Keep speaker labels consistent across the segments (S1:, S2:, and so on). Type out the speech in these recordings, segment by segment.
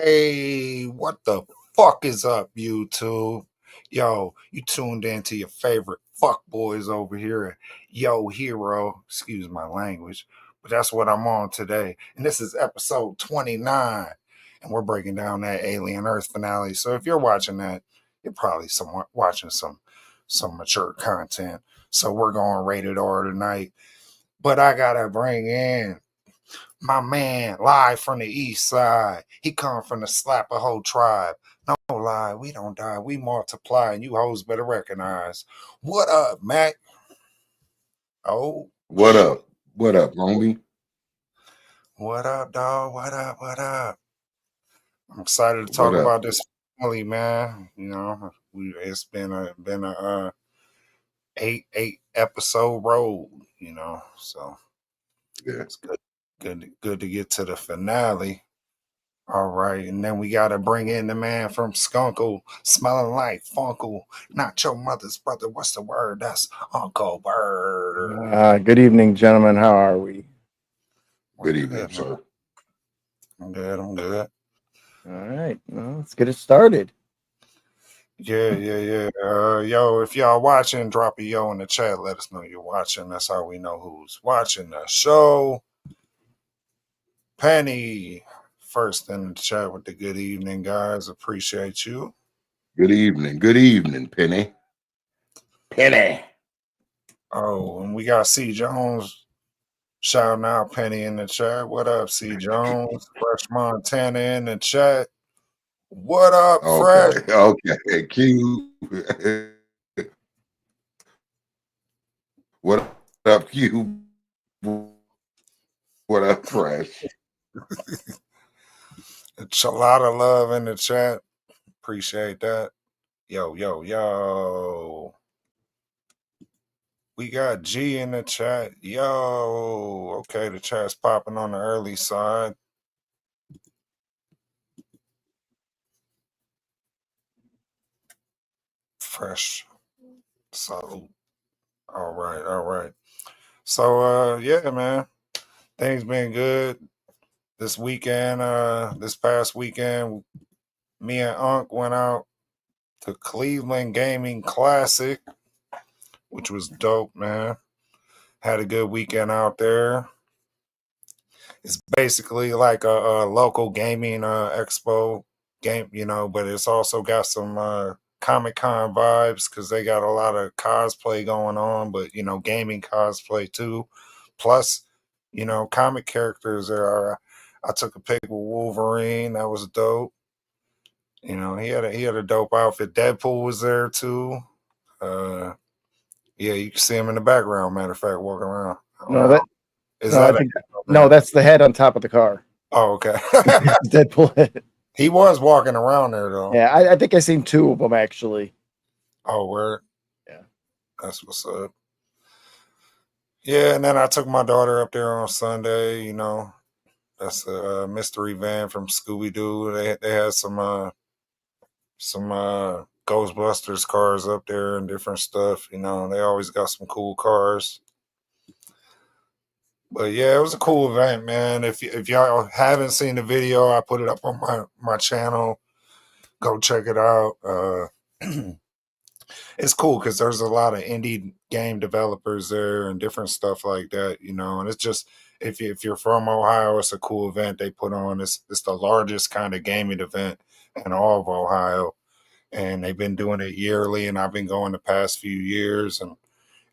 S1: Hey, what the fuck is up, YouTube? Yo, you tuned in to your favorite fuck boys over here at Yo Hero. Excuse my language, but that's what I'm on today. And this is episode 29. And we're breaking down that Alien Earth finale. So if you're watching that, you're probably somewhat watching some mature content. So we're going rated R tonight. But I gotta bring in my man, live from the east side. He come from the slap a whole tribe. No lie, we don't die, we multiply, and you hoes better recognize. What up, Mac? Oh,
S2: What up? What up, homie?
S1: what up, dog? What up? What up? I'm excited to
S2: What
S1: talk
S2: up?
S1: about this finale, man. You know, it's been a eight episode road. You know, so
S2: Yeah.
S1: it's good to get to the finale. All right, and then we gotta bring in the man from Skunkle, smelling like Funkle, not your mother's brother. What's the word? That's Uncle Bird.
S3: Good evening, gentlemen. How are we?
S2: Good evening, sir.
S1: I'm good. I'm good.
S3: All right. Well, let's get it started.
S1: Yeah. Yo, if y'all watching, drop a yo in the chat. Let us know you're watching. That's how we know who's watching the show. Penny, first in the chat with the good evening, guys. Appreciate you.
S2: Good evening. Good evening, Penny. Penny.
S1: Oh, and we got C. Jones shouting out Penny in the chat. What up, C. Jones? Fresh Montana in the chat. What up, Fresh?
S2: Okay. Q. What up, Q? What up, Fresh?
S1: It's a lot of love in the chat. Appreciate that. Yo. We got G in the chat. Yo. Okay, the chat's popping on the early side. Fresh. So, all right. So, yeah, man. Things been good. This past weekend, me and Unc went out to Cleveland Gaming Classic, which was dope, man. Had a good weekend out there. It's basically like a local gaming expo game, but it's also got some Comic-Con vibes because they got a lot of cosplay going on, but, gaming cosplay too. Plus, comic characters there. I took a pic with Wolverine. That was dope. He had a dope outfit. Deadpool was there too. Yeah, you can see him in the background. Matter of fact, walking around.
S3: That's the head on top of the car.
S1: Oh, okay.
S3: Deadpool head.
S1: He was walking around there though.
S3: Yeah, I think I seen two of them actually.
S1: Oh, word.
S3: Yeah,
S1: that's what's up. Yeah, and then I took my daughter up there on Sunday. That's a mystery van from Scooby Doo. They had some Ghostbusters cars up there and different stuff. They always got some cool cars. But yeah, it was a cool event, man. If y'all haven't seen the video, I put it up on my channel. Go check it out. It's cool because there's a lot of indie game developers there and different stuff like that, and it's just if you're from Ohio, it's a cool event they put on. It's the largest kind of gaming event in all of Ohio, and they've been doing it yearly, and I've been going the past few years, and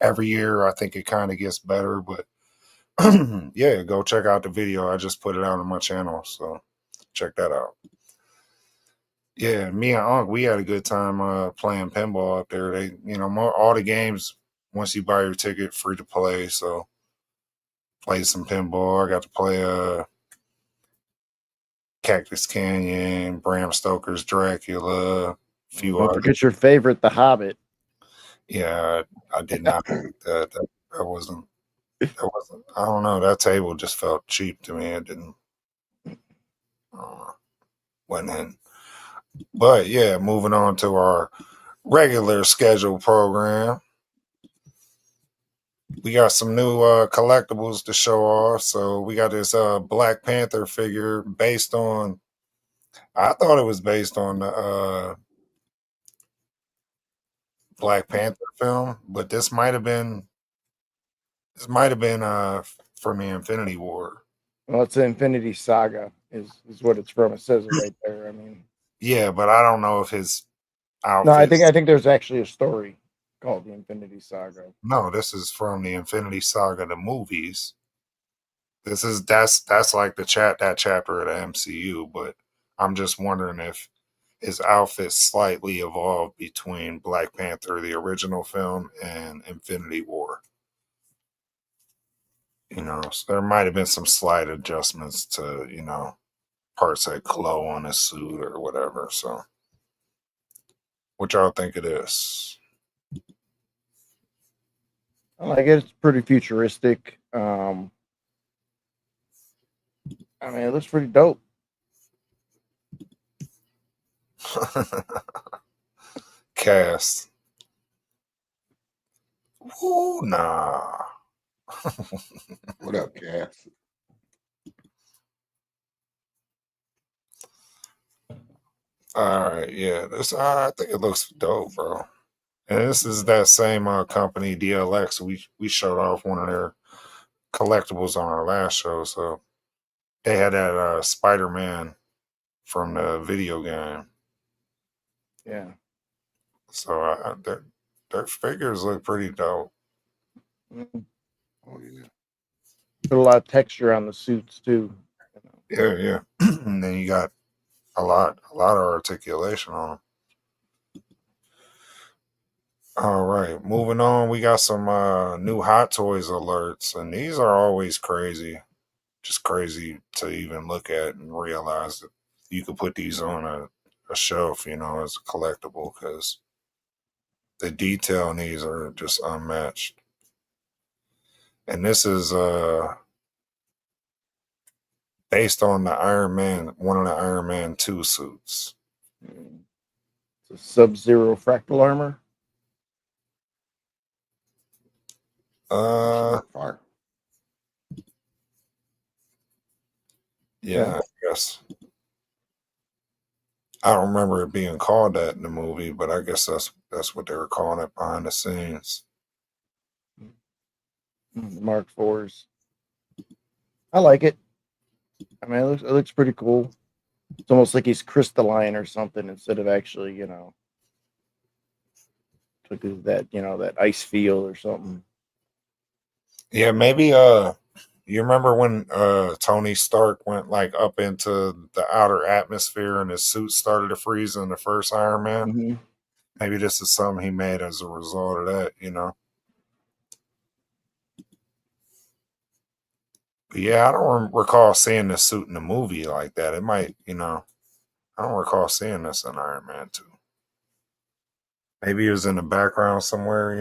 S1: every year I think it kind of gets better. But yeah, go check out the video. I just put it out on my channel, so check that out. Yeah, me and Unc, we had a good time playing pinball up there. They, all the games, once you buy your ticket, free to play. So played some pinball. I got to play Cactus Canyon, Bram Stoker's Dracula, a few
S3: Don't forget your favorite, The Hobbit.
S1: Yeah, I did not think that. That wasn't. I don't know. That table just felt cheap to me. It didn't. Went in. But yeah, moving on to our regular schedule program. We got some new collectibles to show off. So we got this Black Panther figure based on I thought it was based on the Black Panther film, but this might have been from the Infinity War.
S3: Well, it's the Infinity Saga is what it's from. It says it right there. I mean,
S1: Yeah, but I don't know if his
S3: no, I
S1: outfits.
S3: think there's actually a story called the Infinity Saga.
S1: No, this is from the Infinity Saga, the movies. That's like that chapter of the MCU, but I'm just wondering if his outfit slightly evolved between Black Panther, the original film, and Infinity War. So there might have been some slight adjustments to, parts that glow on his suit or whatever. So, what y'all think it is?
S3: I like it. It's pretty futuristic. I mean, it looks pretty dope.
S1: Cast. Ooh, nah.
S2: What up, Cass?
S1: All right, yeah. I think it looks dope, bro. And this is that same company, DLX. We showed off one of their collectibles on our last show. So they had that Spider-Man from the video game.
S3: Yeah.
S1: So their figures look pretty dope.
S3: Mm.
S2: Oh yeah.
S3: Put a lot of texture on the suits too.
S1: Yeah. And then you got a lot of articulation on them. All right, moving on. We got some new Hot Toys alerts, and these are always crazy. Just crazy to even look at and realize that you could put these on a shelf, as a collectible, because the detail in these are just unmatched. And this is based on the Iron Man, one of the Iron Man 2 suits.
S3: It's a Sub-Zero fractal armor.
S2: Fire.
S1: Yeah, I guess. I don't remember it being called that in the movie, but I guess that's what they were calling it behind the scenes.
S3: Mark IVs. I like it. I mean, it looks pretty cool. It's almost like he's crystalline or something instead of actually, took that ice feel or something.
S1: Yeah, maybe you remember when Tony Stark went like up into the outer atmosphere and his suit started to freeze in the first Iron Man?
S3: Mm-hmm.
S1: Maybe this is something he made as a result of that. But yeah, I don't recall seeing this suit in the movie like that. It might, I don't recall seeing this in Iron Man 2. Maybe it was in the background somewhere.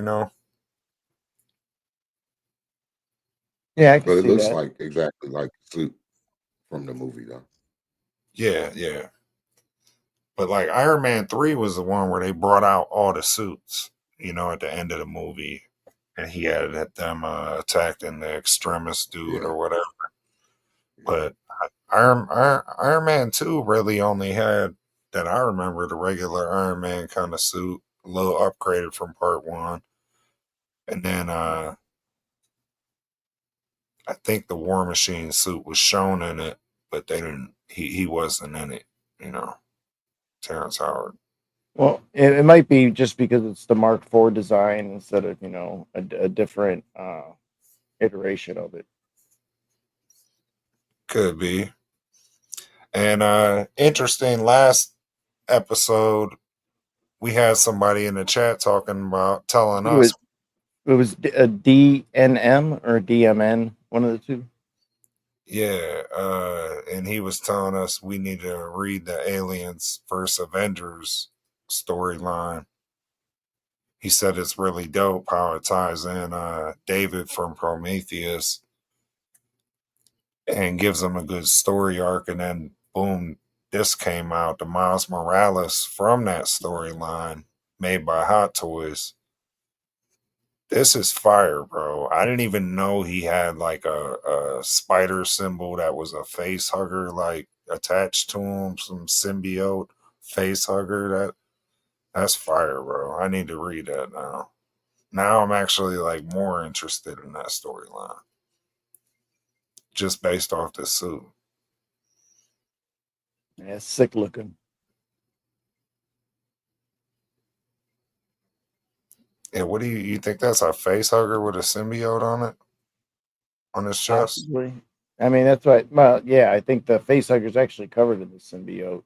S3: Yeah, I can
S2: But it
S3: see
S2: looks
S3: that.
S2: like exactly like the suit from the movie, though.
S1: Yeah. But like Iron Man 3 was the one where they brought out all the suits, at the end of the movie. And he had them attacking the extremist dude
S2: Yeah.
S1: or whatever. But Iron Man 2 really only had, that I remember, the regular Iron Man kind of suit, a little upgraded from part 1. And then I think the War Machine suit was shown in it, but they didn't, he wasn't in it, Terrence Howard.
S3: Well, it might be just because it's the Mark IV design instead of, a different iteration of it.
S1: Could be. And interesting, last episode, we had somebody in the chat telling us.
S3: It was a DNM or DMN, one of the two.
S1: Yeah, and he was telling us we need to read the Aliens vs. Avengers storyline. He said it's really dope how it ties in David from Prometheus and gives him a good story arc, and then boom, this came out, the Miles Morales from that storyline made by Hot Toys. This is fire, bro. I didn't even know he had like a spider symbol that was a face hugger. Like, attached to him, some symbiote face hugger. That's fire, bro. I need to read that now. Now I'm actually like more interested in that storyline, just based off the suit.
S3: Yeah, it's sick looking.
S1: Yeah, what do you think that's a face hugger with a symbiote on it? On his chest?
S3: Possibly. I mean, that's right. Well, yeah, I think the face hugger's actually covered in the symbiote.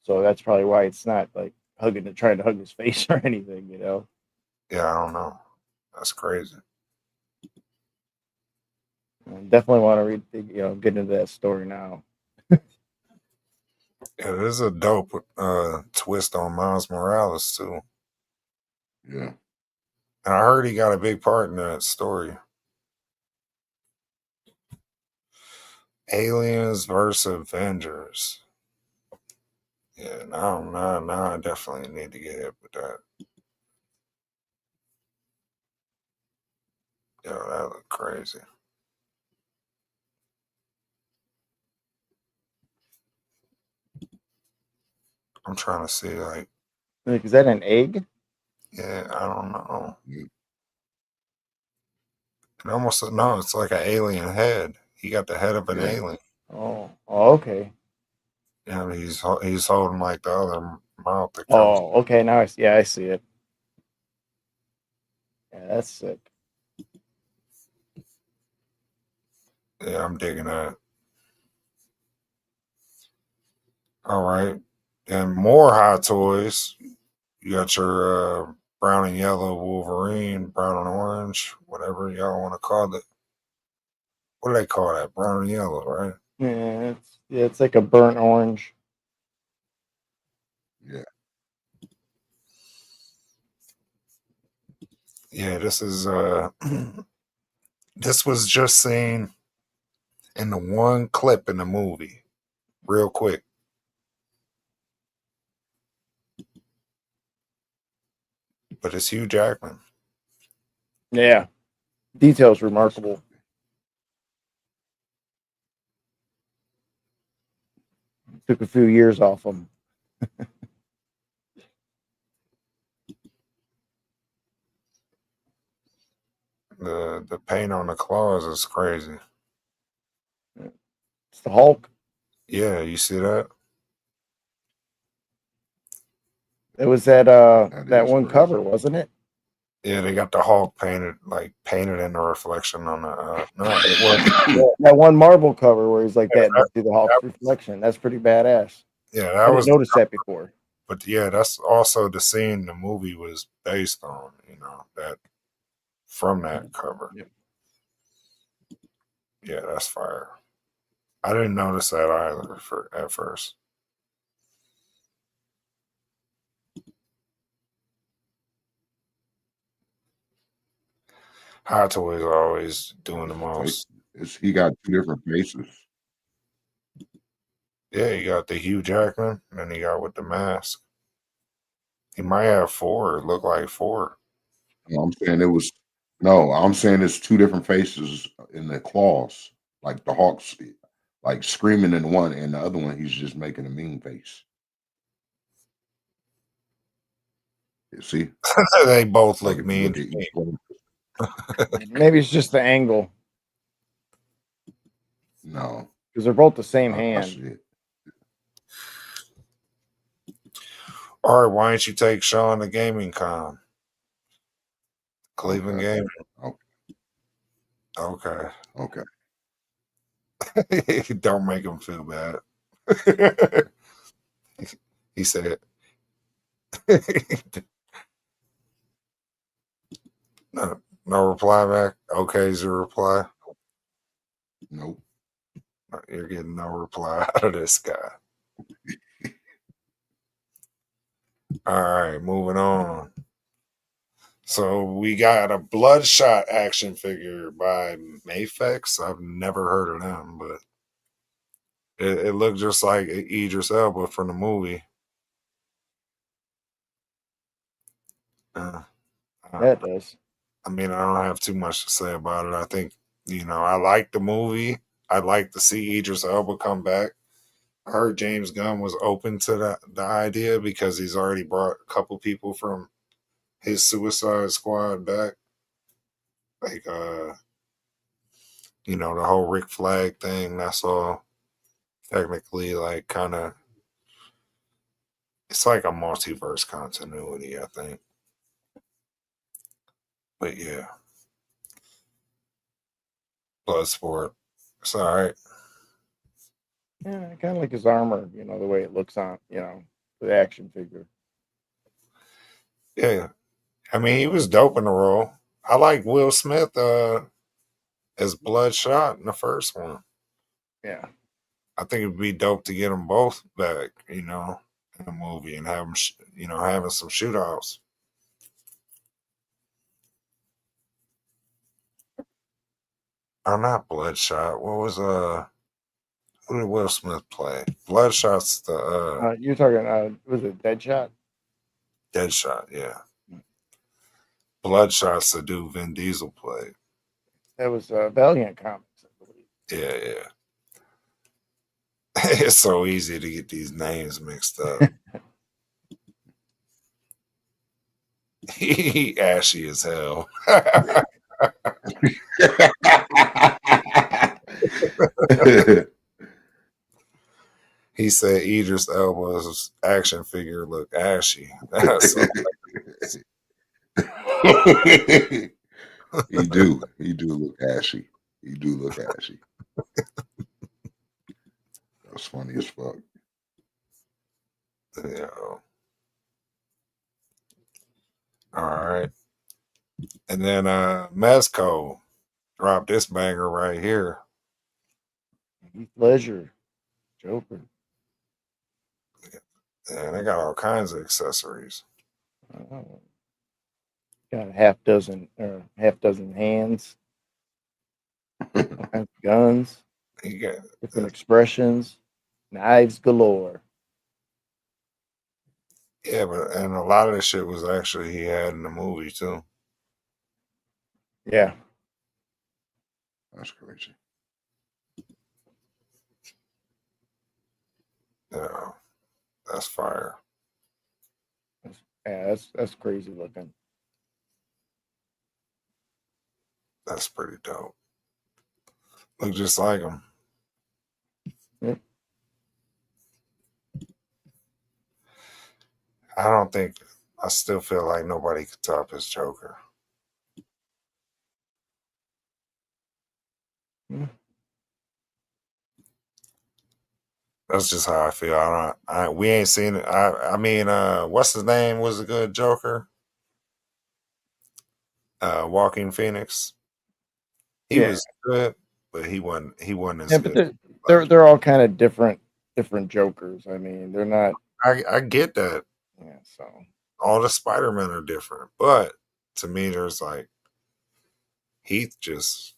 S3: So that's probably why it's not like trying to hug his face or anything, you know.
S1: Yeah, I don't know. That's crazy.
S3: I definitely want to read, get into that story now.
S1: Yeah, this is a dope twist on Miles Morales too.
S2: Yeah.
S1: And I heard he got a big part in that story. Aliens versus Avengers. Yeah, now I definitely need to get hit with that. Yo, that look crazy. I'm trying to see, like,
S3: Like, is that an egg?
S1: yeah, I don't know.
S2: Yeah.
S1: It almost no, it's like an alien head. He got the head of an
S2: Yeah.
S1: alien.
S3: Oh, okay.
S1: Yeah, he's holding like the other mouth that comes.
S3: Oh, okay. Now I see it. Yeah, that's sick.
S1: Yeah, I'm digging that. All right, and more Hot Toys. You got your brown and yellow Wolverine, brown and orange, whatever y'all want to call it. What do they call that? Brown and yellow, right?
S3: Yeah, it's like a burnt orange.
S2: Yeah.
S1: Yeah, this is this was just seen in the one clip in the movie, real quick. But it's Hugh Jackman.
S3: Yeah, details remarkable. Took a few years off them.
S1: The paint on the claws is crazy.
S3: It's the Hulk.
S1: Yeah, you see that?
S3: It was that
S2: That is
S3: one
S2: crazy.
S3: cover, wasn't it?
S1: Yeah, they got the Hulk painted in the reflection on the
S3: That one Marvel cover where he's like that through the Hulk's reflection. That's pretty badass.
S1: yeah,
S3: I
S1: that
S3: didn't
S1: was
S3: notice that before.
S1: but yeah, that's also the scene the movie was based on, that from that cover.
S3: Yep.
S1: Yeah, that's fire. I didn't notice that either at first. Hot Toys are always doing the most.
S2: He got two different faces.
S1: Yeah, you got the Hugh Jackman, and then you got with the mask. He might have four. It looked like four.
S2: No, I'm saying it's two different faces in the claws. Like the Hawk's like screaming in one, and the other one he's just making a mean face. You see?
S1: They both
S2: Like
S1: look
S2: if you
S1: mean.
S2: look at each one.
S3: Maybe it's just the angle
S2: No.
S3: because they're both the same
S2: I
S3: hand.
S2: see it.
S1: All right, why don't you take Sean to Gaming Con? Cleveland
S2: Okay.
S1: Gaming. Okay.
S2: Okay.
S1: Don't make him feel bad. He said, no reply back. Okay is your reply.
S2: Nope.
S1: You're getting no reply out of this guy. All right, moving on. So we got a Bloodshot action figure by Mafex. I've never heard of them, but it looked just like Idris Elba from the movie.
S3: That does.
S1: I mean, I don't have too much to say about it. I think, I like the movie. I'd like to see Idris Elba come back. I heard James Gunn was open to the idea because he's already brought a couple people from his Suicide Squad back. Like the whole Rick Flag thing, that's all technically like kind of it's like a multiverse continuity, I think. But yeah, Bloodsport. It's all right.
S3: Yeah, I kind of like his armor. The way it looks on. The action figure.
S1: Yeah. I mean, he was dope in the role. I like Will Smith as Bloodshot in the first one.
S3: Yeah.
S1: I think it'd be dope to get them both back, in the movie and have them, having some shootouts. Or not Bloodshot. What was who did Will Smith play? Bloodshot's the
S3: You're talking. Was it Deadshot?
S1: Deadshot, yeah. Bloodshot's the dude Vin Diesel played.
S3: That was Valiant Comics, I believe.
S1: Yeah, yeah. It's so easy to get these names mixed up. He ashy as hell. He said Idris Elba's action figure look ashy.
S2: He do look ashy. He do look ashy. That's funny as fuck.
S1: Yeah. All right. And then Mezco dropped this banger right here.
S3: Heath Ledger, Joker.
S1: And they got all kinds of accessories.
S3: Got half dozen hands, all kinds of guns,
S1: He got
S3: different expressions, knives galore.
S1: yeah, and a lot of the shit was actually he had in the movie too.
S3: Yeah.
S2: That's crazy.
S1: Yeah, that's fire.
S3: That's crazy looking.
S1: That's pretty dope. Look just like him.
S3: Yep.
S1: I still feel like nobody could top his Joker.
S3: Yeah.
S1: That's just how I feel. We ain't seen it. I mean, what's his name was a good Joker? Walking Phoenix. He was good, but he wasn't as
S3: but
S1: good.
S3: they're all kind of different Jokers. I mean, they're not.
S1: I get that.
S3: Yeah. So
S1: All the Spider-Men are different, but to me, there's like Heath just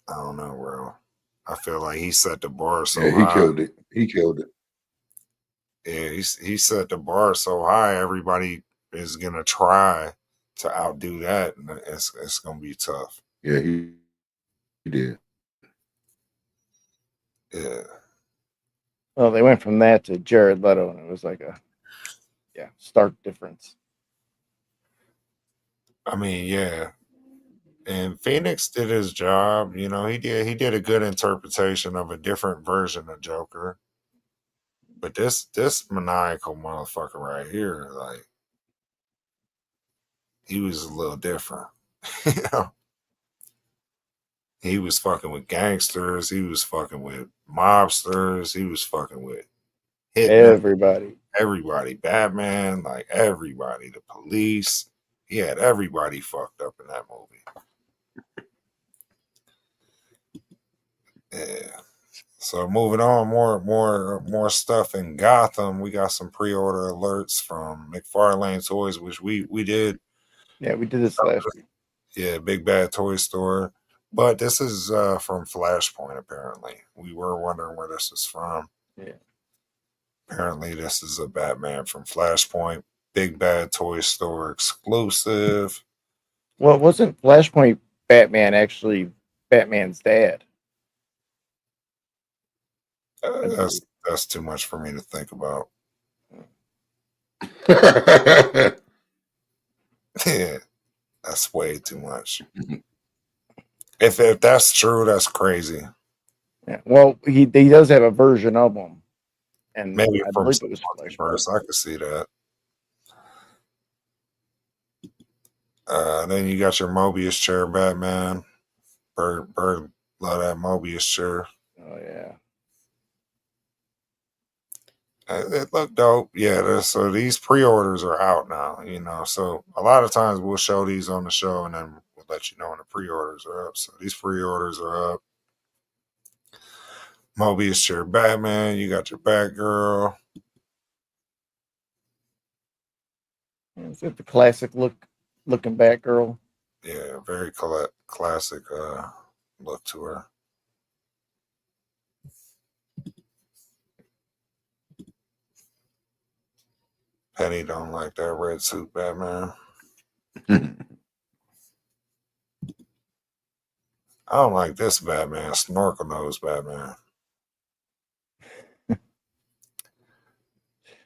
S1: I don't know, bro. I feel like he set the bar so
S2: Yeah,
S1: high.
S2: He killed it.
S1: Yeah, he set the bar so high. Everybody is gonna try to outdo that, and it's gonna be tough.
S2: Yeah, he did.
S1: Yeah.
S3: Well, they went from that to Jared Leto, and it was like a stark difference.
S1: I mean, yeah. And Phoenix did his job. He did a good interpretation of a different version of Joker. But this maniacal motherfucker right here, like, he was a little different. He was fucking with gangsters. He was fucking with mobsters. He was fucking with
S3: Everybody.
S1: Batman, like everybody, the police. He had everybody fucked up in that movie. Yeah. So moving on, more stuff in Gotham. We got some pre-order alerts from McFarlane Toys, which we did.
S3: Yeah, we did this last week.
S1: Yeah, Big Bad Toy Store. But this is from Flashpoint, apparently. We were wondering where this is from.
S3: Yeah.
S1: Apparently, this is a Batman from Flashpoint. Big Bad Toy Store exclusive.
S3: Well, wasn't Flashpoint Batman actually Batman's dad?
S1: That's too much for me to think about. Yeah, that's way too much. If that's true, that's crazy.
S3: Yeah. Well, he does have a version of them, and
S1: Maybe
S3: I
S1: from
S3: believe
S1: some
S3: it was Flashpoint.
S1: multiverse, I could see that. Then you got your Mobius chair, Batman. Bird, love that Mobius chair.
S3: Oh yeah.
S1: It looked dope. Yeah, so these pre-orders are out now, So a lot of times we'll show these on the show and then we'll let you know when the pre-orders are up. So these pre-orders are up. Mobius chair Batman, you got your Batgirl.
S3: Is it the classic looking Batgirl?
S1: Yeah, very classic look to her. Penny don't like that red suit Batman. I don't like this Batman, snorkel nose Batman.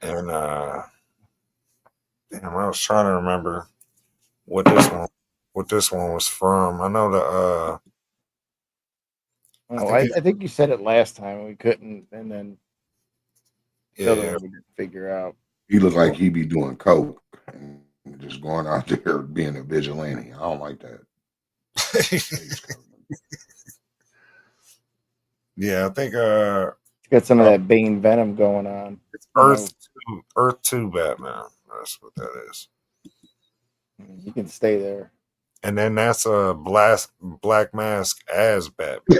S1: And damn, I was trying to remember what this one was from. I know the
S3: Oh,
S1: think
S3: I think you said it last time and we couldn't, and then the other
S1: yeah,
S3: one we didn't figure out.
S2: He looked like he be doing coke and just going out there being a vigilante. I don't like that.
S1: yeah, I think
S3: It's got some of that Bane Venom going on.
S1: it's Earth 2 Batman. That's what that is.
S3: You can stay there.
S1: And then that's a Black Mask as Batman.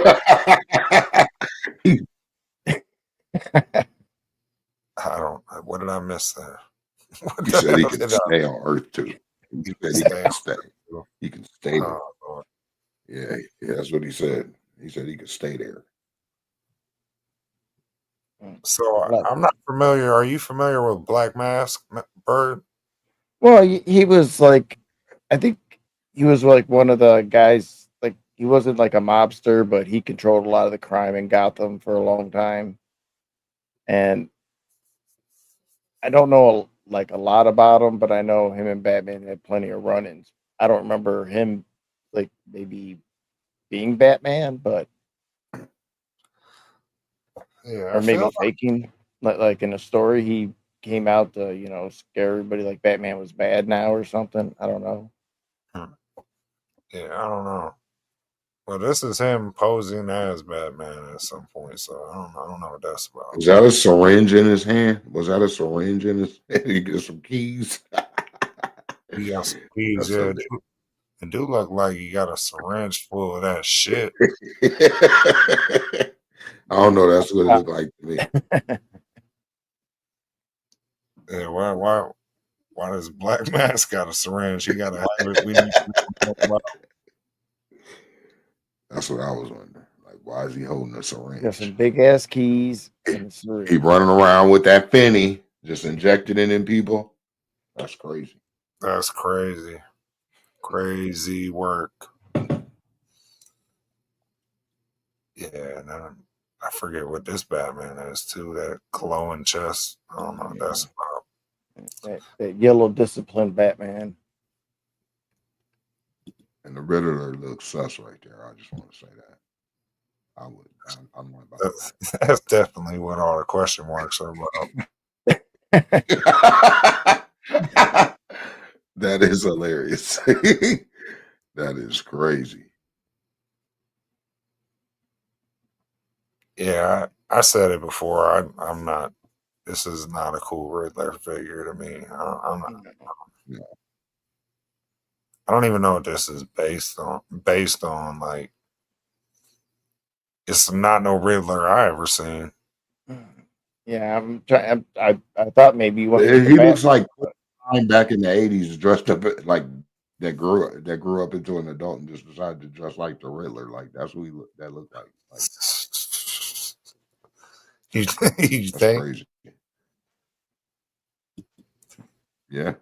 S1: I don't. What did I miss there?
S2: He said he could stay on Earth too. He said he can stay. He can stay there.
S1: Oh,
S2: Yeah, that's what he said. He said he could stay there.
S1: so I'm not familiar. Are you familiar with Black Mask, Bird?
S3: Well, he was like, I think he was like one of the guys. Like he wasn't like a mobster, but he controlled a lot of the crime in Gotham for a long time. And I don't know like a lot about him, but I know him and Batman had plenty of run-ins. I don't remember him like maybe being Batman, but
S1: Yeah,
S3: or maybe faking like in a story he came out to scare everybody like Batman was bad now or something. I don't know.
S1: Yeah, I don't know. Well, this is him posing as Batman at some point, so I don't know what that's about.
S2: Was that a syringe in his hand? Was that a syringe in his hand? He got some keys.
S1: He got some keys, yeah. It do look like he got a syringe full of that shit.
S2: I don't know. That's what it looked like to me.
S1: Yeah, why does Black Mask got a syringe? He got to have it. We need to know about.
S2: That's what I was wondering. Like, why is he holding a syringe?
S3: Got some big ass keys and a syringe.
S2: He running around with that penny, just injected it in people. That's crazy.
S1: That's crazy. Crazy work. Yeah, and then I forget what this Batman is too. That glowing chest. I don't know what that's about.
S3: That yellow disciplined Batman.
S2: And the Riddler looks sus right there. I just want to say that. I would. I'm not about
S1: That's definitely what all the question marks are about.
S2: That is hilarious. That is crazy.
S1: Yeah, I said it before. I'm not. This is not a cool Riddler figure to me. I'm not. I don't even know what this is based on. Based on like, it's not no Riddler I ever seen.
S3: Yeah, I'm trying. I thought maybe you went.
S2: He looks like back in the '80s, dressed up like that grew up into an adult and just decided to dress like the Riddler. Like that's who that looked like.
S1: You
S2: That's
S1: think?
S2: crazy. Yeah.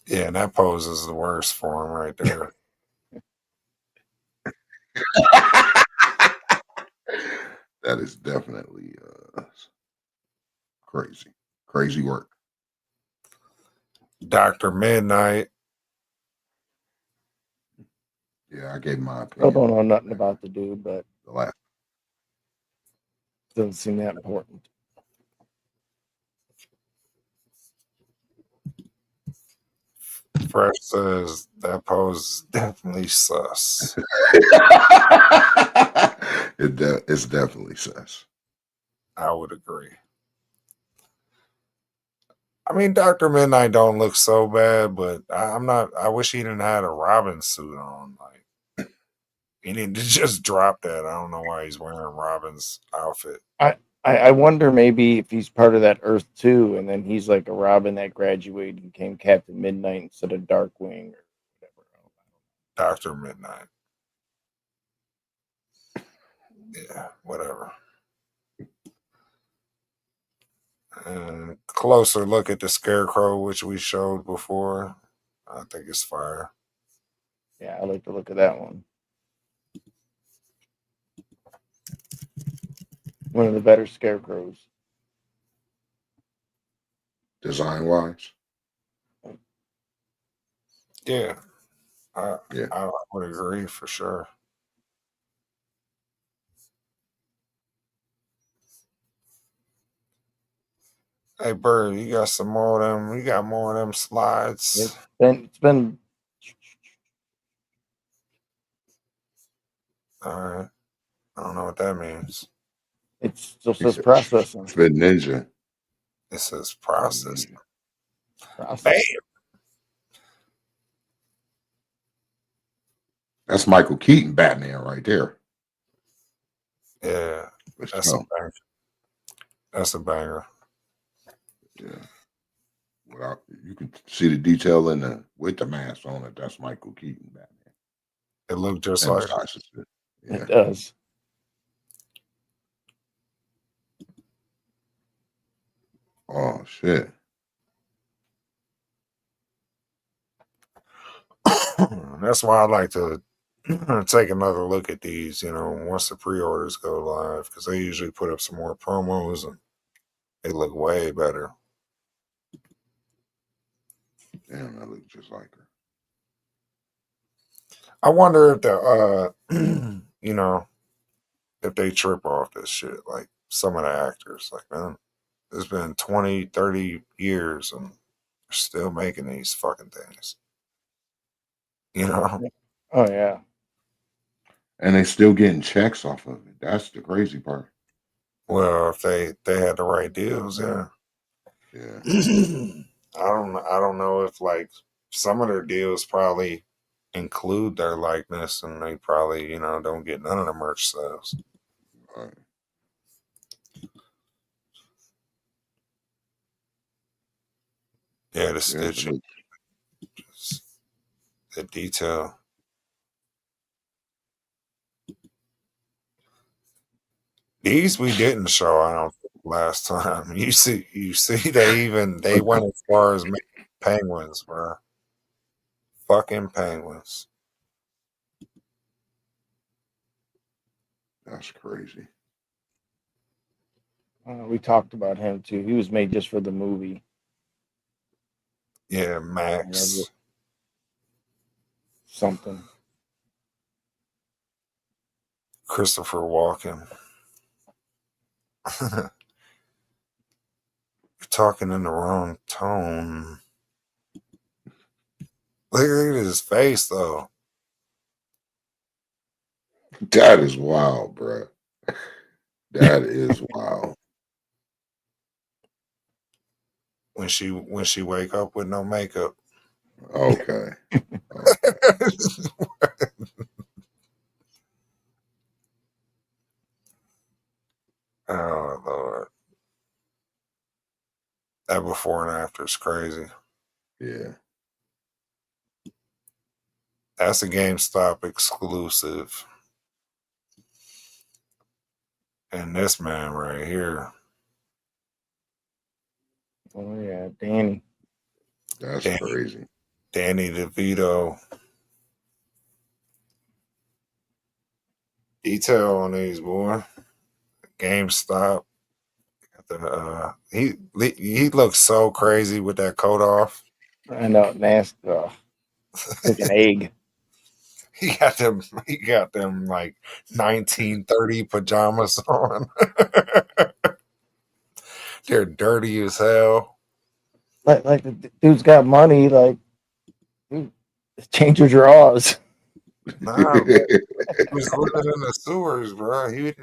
S1: Yeah, and that pose is the worst for him right there.
S2: That is definitely Crazy work.
S1: Dr. Midnight.
S2: Yeah, I gave my
S3: I
S2: opinion.
S3: don't know nothing about the dude, but
S2: The last.
S3: doesn't seem that important.
S1: Fresh says that pose is definitely sus.
S2: It's definitely sus.
S1: I would agree. I mean, Dr. Midnight don't look so bad, but I'm not. I wish he didn't have a Robin suit on. Like, he need to just drop that. I don't know why he's wearing Robin's outfit.
S3: I wonder maybe if he's part of that Earth 2, and then he's like a Robin that graduated and became Captain Midnight instead of Darkwing or whatever.
S1: Dr. Midnight. Yeah, whatever. And closer look at the Scarecrow, which we showed before. I think it's fire.
S3: Yeah, I like to look at that one. One of the better Scarecrows.
S2: Design wise.
S1: Yeah,
S2: Yeah.
S1: I would agree for sure. Hey, Bird, you got some more of them? You got more of them slides?
S3: It's been
S1: All right. I don't know what that means.
S3: it still
S2: He
S3: says
S2: said,
S3: processing.
S2: Spit Ninja.
S1: It says processing. Bam!
S3: Processing.
S2: That's Michael Keaton Batman right there.
S1: Yeah,
S2: Let's
S1: that's a
S2: go.
S1: banger. That's a banger.
S2: Yeah. Well, you can see the detail in the with the mask on it. That's Michael Keaton Batman.
S1: It looked just
S2: And
S1: like
S2: besides, it's yeah.
S3: It does.
S2: Oh shit.
S1: That's why I like to take another look at these, once the pre-orders go live, because they usually put up some more promos and they look way better.
S2: Damn, that looks just like her.
S1: I wonder if if they trip off this shit, like some of the actors. Like, man, it's been 20, 30 years and they're still making these fucking things.
S3: Oh yeah.
S2: And they still getting checks off of it. That's the crazy part.
S1: Well, if they had the right deals, yeah.
S2: Yeah.
S1: I don't know if like some of their deals probably include their likeness and they probably, don't get none of the merch sales.
S2: Right.
S1: Yeah, the
S2: Yeah,
S1: stitching, the detail. These we didn't show, I don't think, last time. You see they went as far as making penguins, bro. Fucking penguins.
S2: that's crazy.
S3: We talked about him too. He was made just for the movie.
S1: Yeah, Max.
S3: Something.
S1: Christopher Walken. You're talking in the wrong tone. Look at his face, though.
S2: That is wild, bro. That is wild.
S1: When she wake up with no makeup.
S2: Okay.
S1: Oh Lord. That before and after is crazy.
S2: Yeah.
S1: That's a GameStop exclusive. And this man right here.
S3: Oh yeah, Danny.
S2: That's crazy.
S1: Danny DeVito. Detail on these, boy. GameStop. Got got the he looks so crazy with that coat off.
S3: I know, nasty. Oh, like an egg.
S1: He got them like 1930 pajamas on. They're dirty as hell.
S3: Like the dude's got money. Like, dude, change your drawers.
S1: Nah, bro. He was living in the sewers, bro. I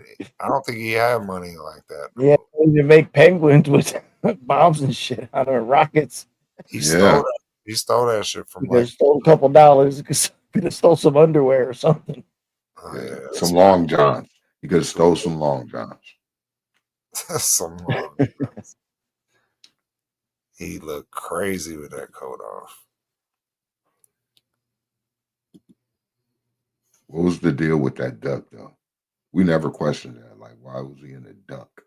S1: don't think he had money like that.
S3: Yeah, to make penguins with bombs and shit out of rockets.
S1: He
S2: Yeah.
S1: stole that shit from
S3: You could have
S1: like
S3: stole a couple dollars. Could have stole some underwear or something.
S2: Yeah.
S1: yeah,
S2: Some long johns. You could have stole some long johns.
S1: some he looked crazy with that coat off.
S2: What was the deal with that duck, though? We never questioned that. Like, why was he in a duck?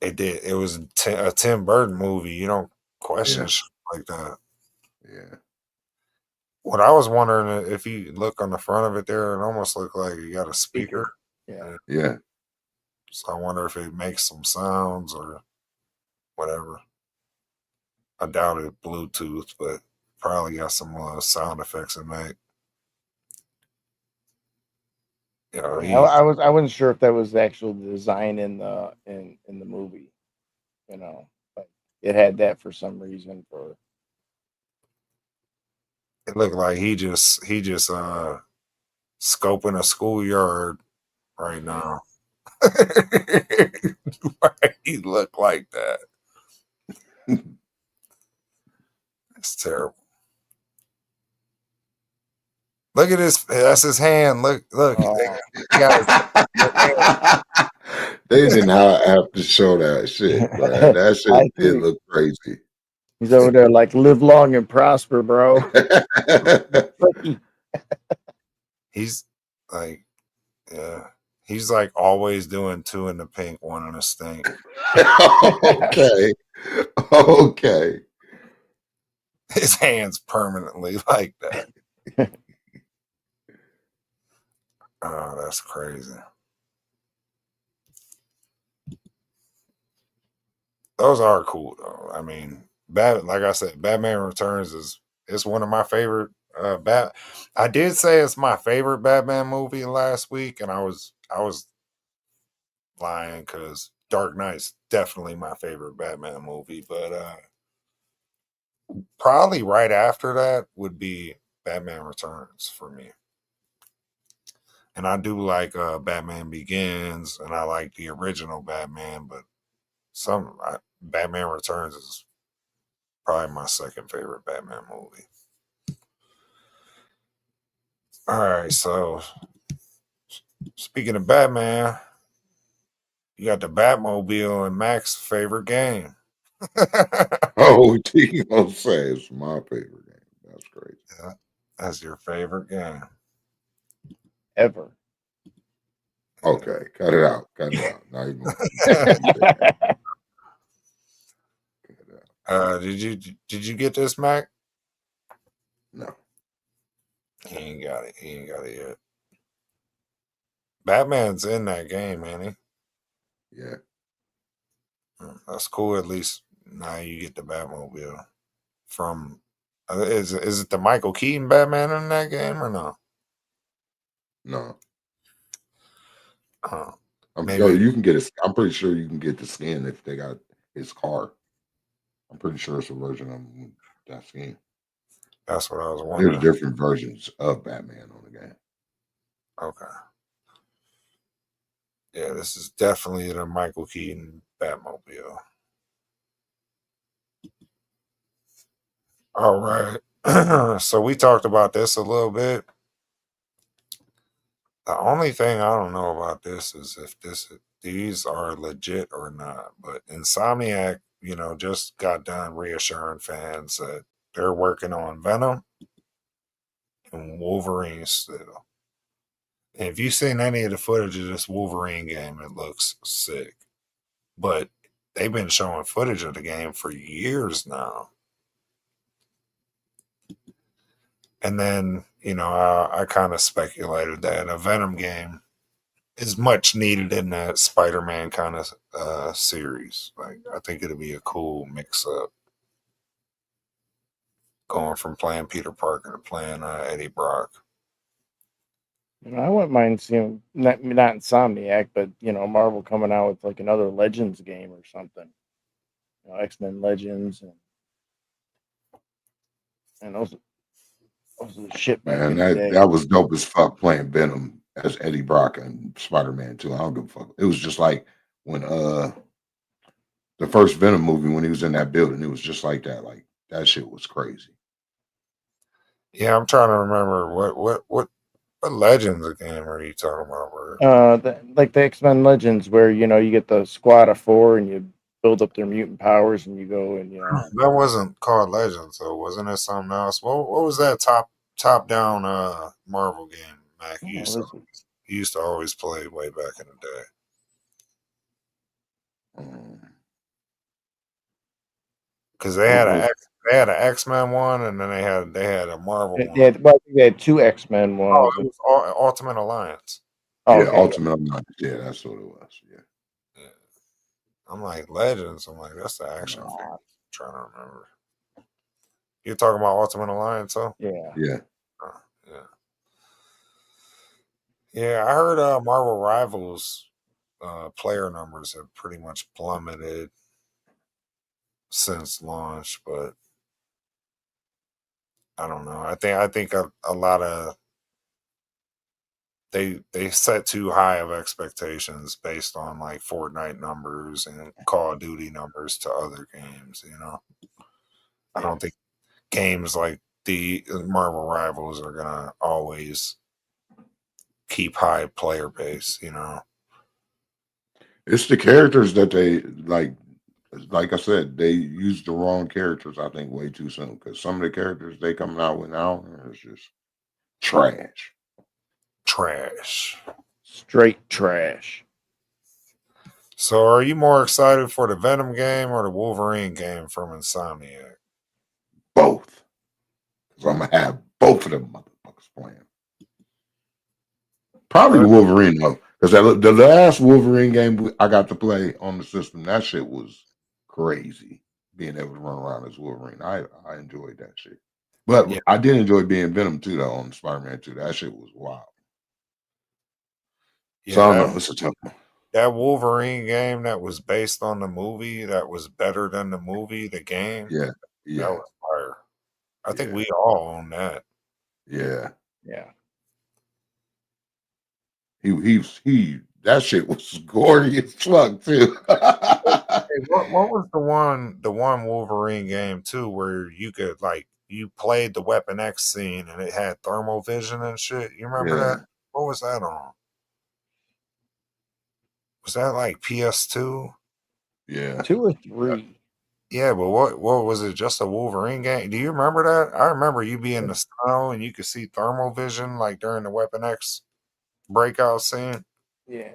S1: It did. It was a Tim Burton movie. You don't question
S2: Yeah.
S1: shit like that.
S2: Yeah.
S1: What I was wondering, if you look on the front of it there, it almost looked like you got a speaker.
S3: Yeah.
S2: Yeah.
S1: So I wonder if it makes some sounds or whatever. I doubt it Bluetooth, but probably got some sound effects in that. You know,
S3: I wasn't sure if that was the actual design in the movie. You know, like it had that for some reason. For
S1: it looked like he just scoping a schoolyard right now. Why he looked like that? It's terrible. Look at this. That's his hand. Look.
S2: They didn't have to show that shit, bro. That shit did look crazy.
S3: He's over there like live long and prosper, bro.
S1: He's like, yeah. He's like always doing 2 in the pink, 1 in the stink.
S2: Okay. Okay.
S1: His hands permanently like that. Oh, that's crazy. Those are cool though. I mean, like I said, Batman Returns is one of my favorite I did say it's my favorite Batman movie last week, and I was lying because Dark Knight's definitely my favorite Batman movie, but probably right after that would be Batman Returns for me. And I do like Batman Begins, and I like the original Batman, but Batman Returns is probably my second favorite Batman movie. All right, so speaking of Batman, you got the Batmobile in Mac's favorite game.
S2: Oh, you gonna say it's my favorite game? That's crazy.
S1: Yeah, that's your favorite game
S3: ever.
S2: Okay, cut it out. Cut it out. Now you going.
S1: Did you get this, Mac?
S2: No.
S1: He ain't got it. He ain't got it yet. Batman's in that game, ain't he?
S2: Yeah.
S1: That's cool. At least now you get the Batmobile from. Is it the Michael Keaton Batman in that game or no?
S2: No.
S1: Maybe
S2: you can get it. I'm pretty sure you can get the skin if they got his car. I'm pretty sure it's a version of that skin.
S1: That's what I was wondering.
S2: There's different versions of Batman on the game.
S1: Okay. Yeah, this is definitely the Michael Keaton Batmobile. All right. So we talked about this a little bit. The only thing I don't know about this is if these are legit or not. But Insomniac, just got done reassuring fans that they're working on Venom and Wolverine still. And if you've seen any of the footage of this Wolverine game, it looks sick. But they've been showing footage of the game for years now. And then, I kind of speculated that a Venom game is much needed in that Spider-Man kind of series. Like, I think it'd be a cool mix-up going from playing Peter Parker to playing Eddie Brock.
S3: I wouldn't mind seeing not Insomniac, but Marvel coming out with like another Legends game or something. X-Men Legends and those are the shit back
S2: Man,
S3: in the
S2: that
S3: day.
S2: that was dope as fuck playing Venom as Eddie Brock and Spider-Man too. I don't give a fuck. It was just like when the first Venom movie when he was in that building, it was just like that. Like that shit was crazy.
S1: Yeah, I'm trying to remember what Legends game are you talking about? Where
S3: Like the X-Men Legends, where you get the squad of 4 and you build up their mutant powers, and you go and
S1: that wasn't called Legends, though, wasn't it? Something else. What was that top down Marvel game, Mac? You used to always play way back in the day. Because they had an X-Men one, and then they had a Marvel one.
S3: I think they had 2 X-Men ones.
S1: It was Ultimate Alliance.
S2: Yeah,
S3: Okay,
S2: Ultimate Alliance. Yeah, that's what it was. Yeah.
S1: I'm like Legends. I'm like, that's the action figure. I'm trying to remember. You're talking about Ultimate Alliance, huh?
S3: Yeah.
S2: Yeah.
S1: Yeah. Yeah, I heard Marvel Rivals player numbers have pretty much plummeted since launch, but I don't know. I think a lot of they set too high of expectations based on like Fortnite numbers and Call of Duty numbers to other games, I don't think games like the Marvel Rivals are gonna always keep high player base.
S2: It's the characters that they like. Like I said, they used the wrong characters. I think way too soon because some of the characters they coming out with now is just trash.
S1: Trash.
S3: Straight trash.
S1: So, are you more excited for the Venom game or the Wolverine game from Insomniac?
S2: Both. Because I'm gonna have both of them motherfuckers playing. Probably the Wolverine though, because the last Wolverine game I got to play on the system, that shit was crazy. Being able to run around as Wolverine, I enjoyed that shit. But
S1: Yeah.
S2: I did enjoy being Venom too, though, on Spider-Man 2. That shit was wild.
S1: Yeah,
S2: So I don't know. It's a tough one.
S1: that Wolverine game that was based on the movie that was better than the movie, the game.
S2: Yeah.
S1: That
S2: Yeah.
S1: was fire. I think
S2: Yeah.
S1: we all own that.
S2: Yeah.
S3: Yeah.
S2: He that shit was gory as fuck too.
S1: Hey, what was the one Wolverine game too where you could like you played the Weapon X scene and it had thermal vision and shit? You remember
S2: Yeah.
S1: that? What was that on? Was that like PS2?
S2: Yeah.
S3: 2 or 3.
S1: Yeah, but what was it? Just a Wolverine game? Do you remember that? I remember you be in the snow and you could see thermal vision like during the Weapon X breakout scene.
S3: Yeah.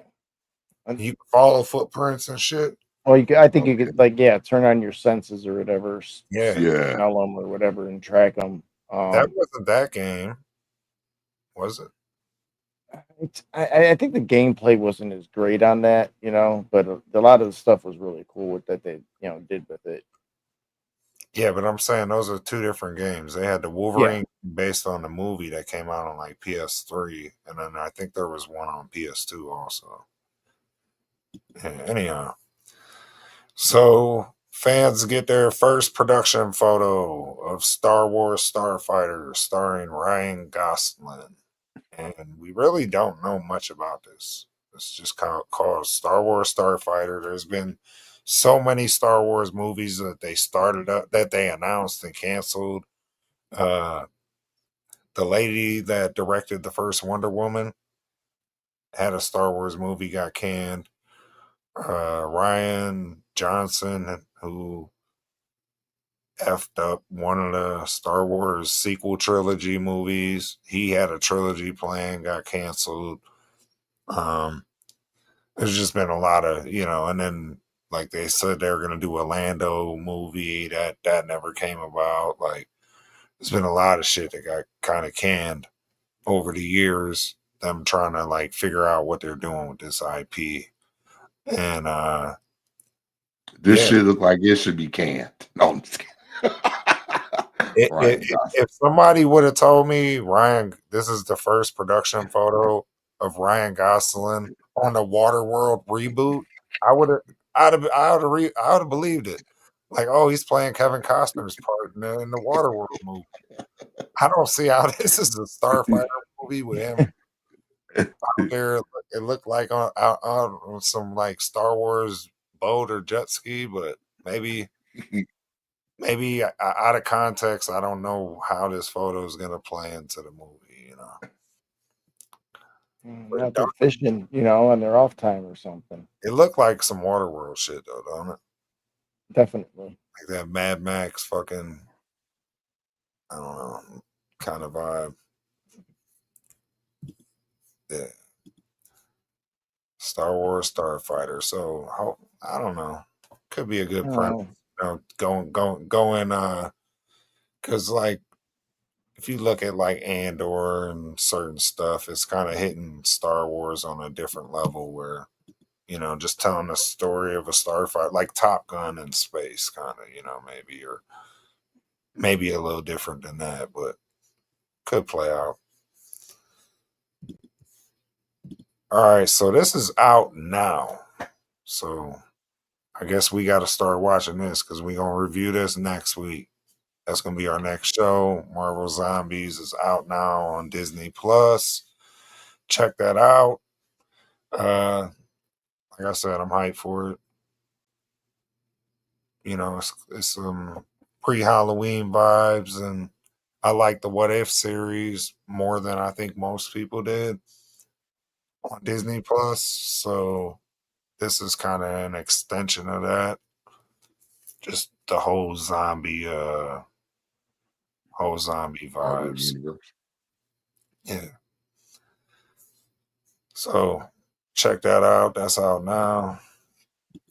S1: You could follow footprints and shit.
S3: Well, I think you
S2: Okay.
S3: could turn on your senses or whatever,
S1: Yeah,
S2: Yeah.
S3: smell them or whatever, and track them.
S1: that wasn't that game, was it?
S3: I think the gameplay wasn't as great on that, but a lot of the stuff was really cool with that they did with it.
S1: Yeah, but I'm saying those are two different games. They had the Wolverine based on the movie that came out on like PS3, and then I think there was one on PS2 also. Yeah, anyhow, so fans get their first production photo of Star Wars Starfighter starring Ryan Gosling, and we really don't know much about this. It's just kind of called Star Wars Starfighter. There's been so many Star Wars movies that they started up that they announced and canceled. Uh, the lady that directed the first Wonder Woman had a Star Wars movie, got canned. Ryan Johnson, who effed up one of the Star Wars sequel trilogy movies, he had a trilogy plan, got canceled. There's just been a lot of, and then like they said they were gonna do a Lando movie that never came about. Like there's been a lot of shit that got kind of canned over the years. them trying to like figure out what they're doing with this IP. And
S2: This
S1: yeah,
S2: shit look like it should be canned. No, I'm just kidding. Ryan Gosling.
S1: if somebody would have told me this is the first production photo of Ryan Gosling on the Waterworld reboot, I would have, I would have believed it. Like, oh, he's playing Kevin Costner's part in the Waterworld movie. I don't see how this is a Starfighter movie with him out there. It looked like on some like Star Wars boat or jet ski, but maybe out of context, I don't know how this photo is going to play into the movie, you know. But
S3: Out there fishing, on their off time or something.
S1: it looked like some Waterworld shit, though, don't it?
S3: Definitely.
S1: Like that Mad Max fucking, I don't know, kind of vibe. Yeah. Star Wars Starfighter. So I don't know. Could be a good premise. Going because like if you look at like Andor and certain stuff, it's kind of hitting Star Wars on a different level where, just telling the story of a starfighter, like Top Gun in space, kind of, maybe, or maybe a little different than that, but could play out. All right, so this is out now. So I guess we got to start watching this because we're going to review this next week. That's going to be our next show. Marvel Zombies is out now on Disney Plus. Check that out. Like I said, I'm hyped for it. It's some pre-Halloween vibes, and I like the What If series more than I think most people did on Disney Plus. So this is kind of an extension of that. Just the whole zombie
S2: Marvel
S1: vibes.
S2: Universe.
S1: Yeah. So check that out. That's out now.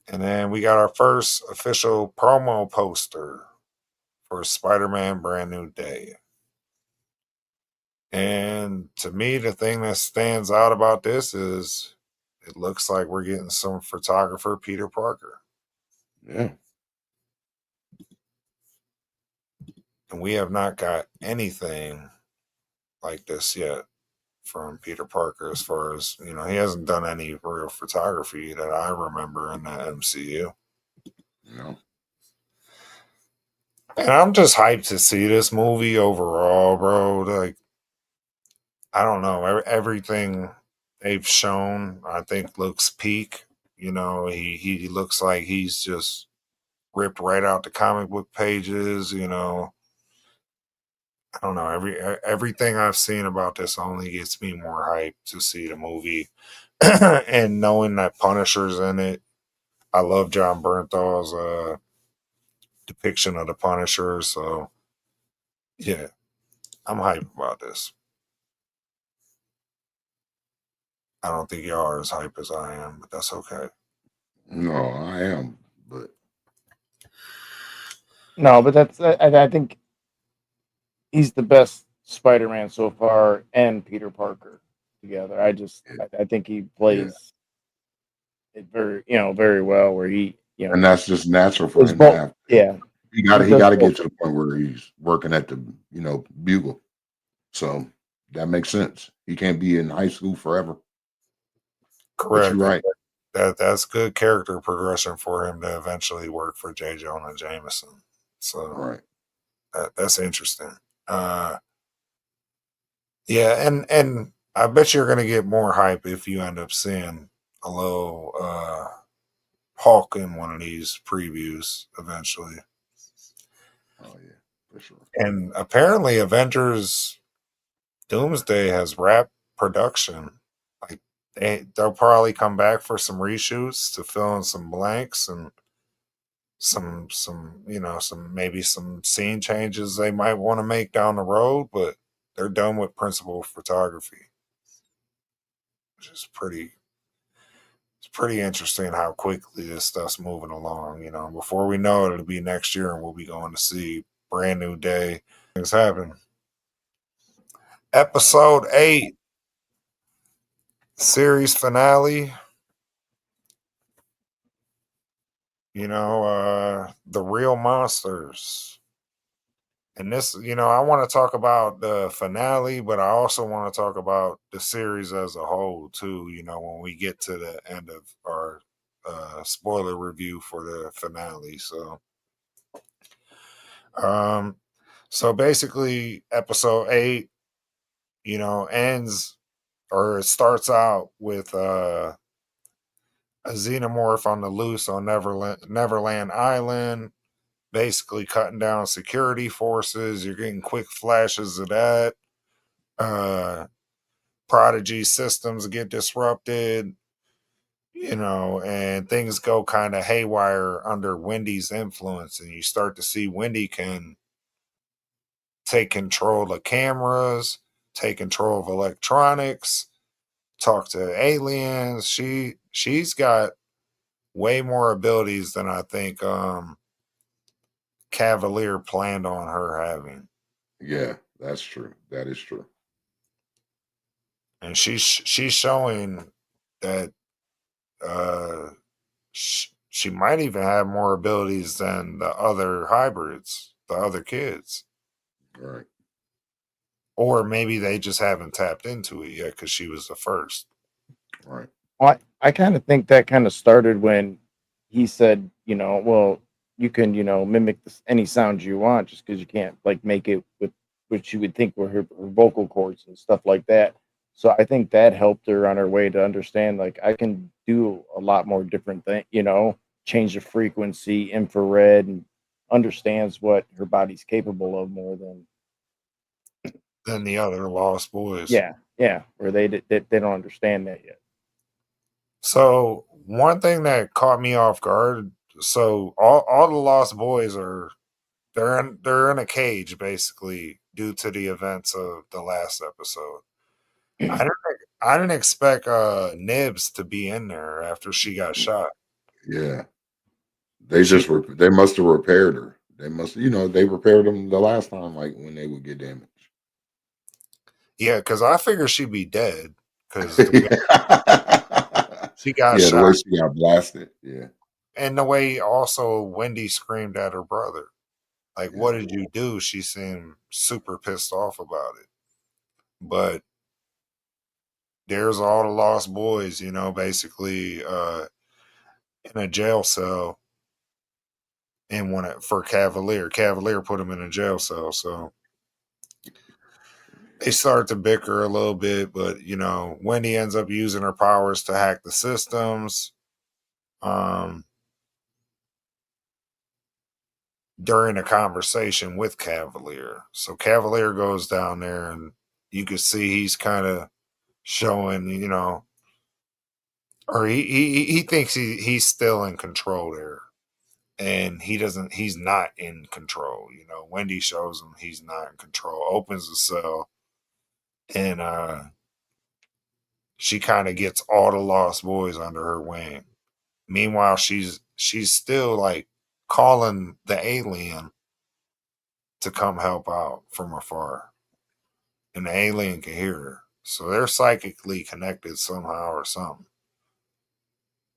S1: And then we got our first official promo poster for Spider-Man Brand New Day. And to me, the thing that stands out about this is it looks like we're getting some photographer Peter Parker.
S2: Yeah.
S1: And we have not got anything like this yet from Peter Parker as far as, he hasn't done any real photography that I remember in the MCU.
S2: No.
S1: And I'm just hyped to see this movie overall, bro. Like, I don't know. Everything they've shown, I think, looks peak. He looks like he's just ripped right out the comic book pages. I don't know. Everything I've seen about this only gets me more hyped to see the movie, and knowing that Punisher's in it. I love John Bernthal's depiction of the Punisher. So, yeah, I'm hyped about this. I don't think y'all are as hype as I am, but that's okay.
S2: No, I am, but
S3: No, but that's I think he's the best Spider-Man so far, and Peter Parker together. I think he plays it very well. Where he
S2: and that's just natural for
S3: was
S2: him to have.
S3: yeah.
S2: He got
S3: He does
S2: to get
S3: both.
S2: to the point where he's working at the Bugle. So that makes sense. He can't be in high school forever. But
S1: Correct.
S2: you're right.
S1: That's good character progression for him to eventually work for J. Jonah Jameson. So
S2: Right.
S1: that's interesting. Yeah, and I bet you're gonna get more hype if you end up seeing a little Hulk in one of these previews eventually.
S2: Oh yeah, for sure.
S1: And apparently Avengers Doomsday has wrapped production. Like they'll probably come back for some reshoots to fill in some blanks and some maybe some scene changes they might want to make down the road, but they're done with principal photography, which is pretty interesting how quickly this stuff's moving along. Before we know it, it'll be next year and we'll be going to see Brand New Day. Things happen. Episode 8 series finale. The real monsters. And this, I want to talk about the finale, but I also want to talk about the series as a whole too. When we get to the end of our spoiler review for the finale. Um, so basically, episode 8, ends or it starts out with a xenomorph on the loose on Neverland Island, basically cutting down security forces. You're getting quick flashes of that. Prodigy systems get disrupted, and things go kind of haywire under Wendy's influence. And you start to see Wendy can take control of cameras, take control of electronics, talk to aliens. She's got way more abilities than I think Cavalier planned on her having.
S2: Yeah, that's true. That is true.
S1: And she's showing that she might even have more abilities than the other hybrids, the other kids.
S2: Right.
S1: Or maybe they just haven't tapped into it yet because she was the first.
S2: Right.
S3: Well, I kind of think that kind of started when he said, well, you can, mimic any sound you want just because you can't like make it with what you would think were her vocal cords and stuff like that. So I think that helped her on her way to understand like I can do a lot more different things, change the frequency, infrared, and understands what her body's capable of more than
S1: The other Lost Boys.
S3: yeah, where they don't understand that yet.
S1: So one thing that caught me off guard. So all the Lost Boys they're in a cage basically due to the events of the last episode. I didn't expect Nibs to be in there after she got shot.
S2: Yeah. They
S1: She
S2: they must have repaired her. They must, they repaired them the last time, like when they would get damaged.
S1: Yeah, because I figured she'd be dead because
S2: Yeah,
S1: she got
S2: the
S1: shot,
S2: way she got blasted. Yeah.
S1: and the way also Wendy screamed at her brother. Like,
S2: Yeah.
S1: what did you do? She seemed super pissed off about it. But there's all the Lost Boys, basically in a jail cell. And for Cavalier, Cavalier put him in a jail cell. So they start to bicker a little bit, but Wendy ends up using her powers to hack the systems. During a conversation with Cavalier. So Cavalier goes down there and you can see he's kind of showing, or he thinks he's still in control there. And he's not in control. Wendy shows him he's not in control, opens the cell, and she kind of gets all the Lost Boys under her wing. Meanwhile, she's still like calling the alien to come help out from afar. And the alien can hear her. So they're psychically connected somehow or something.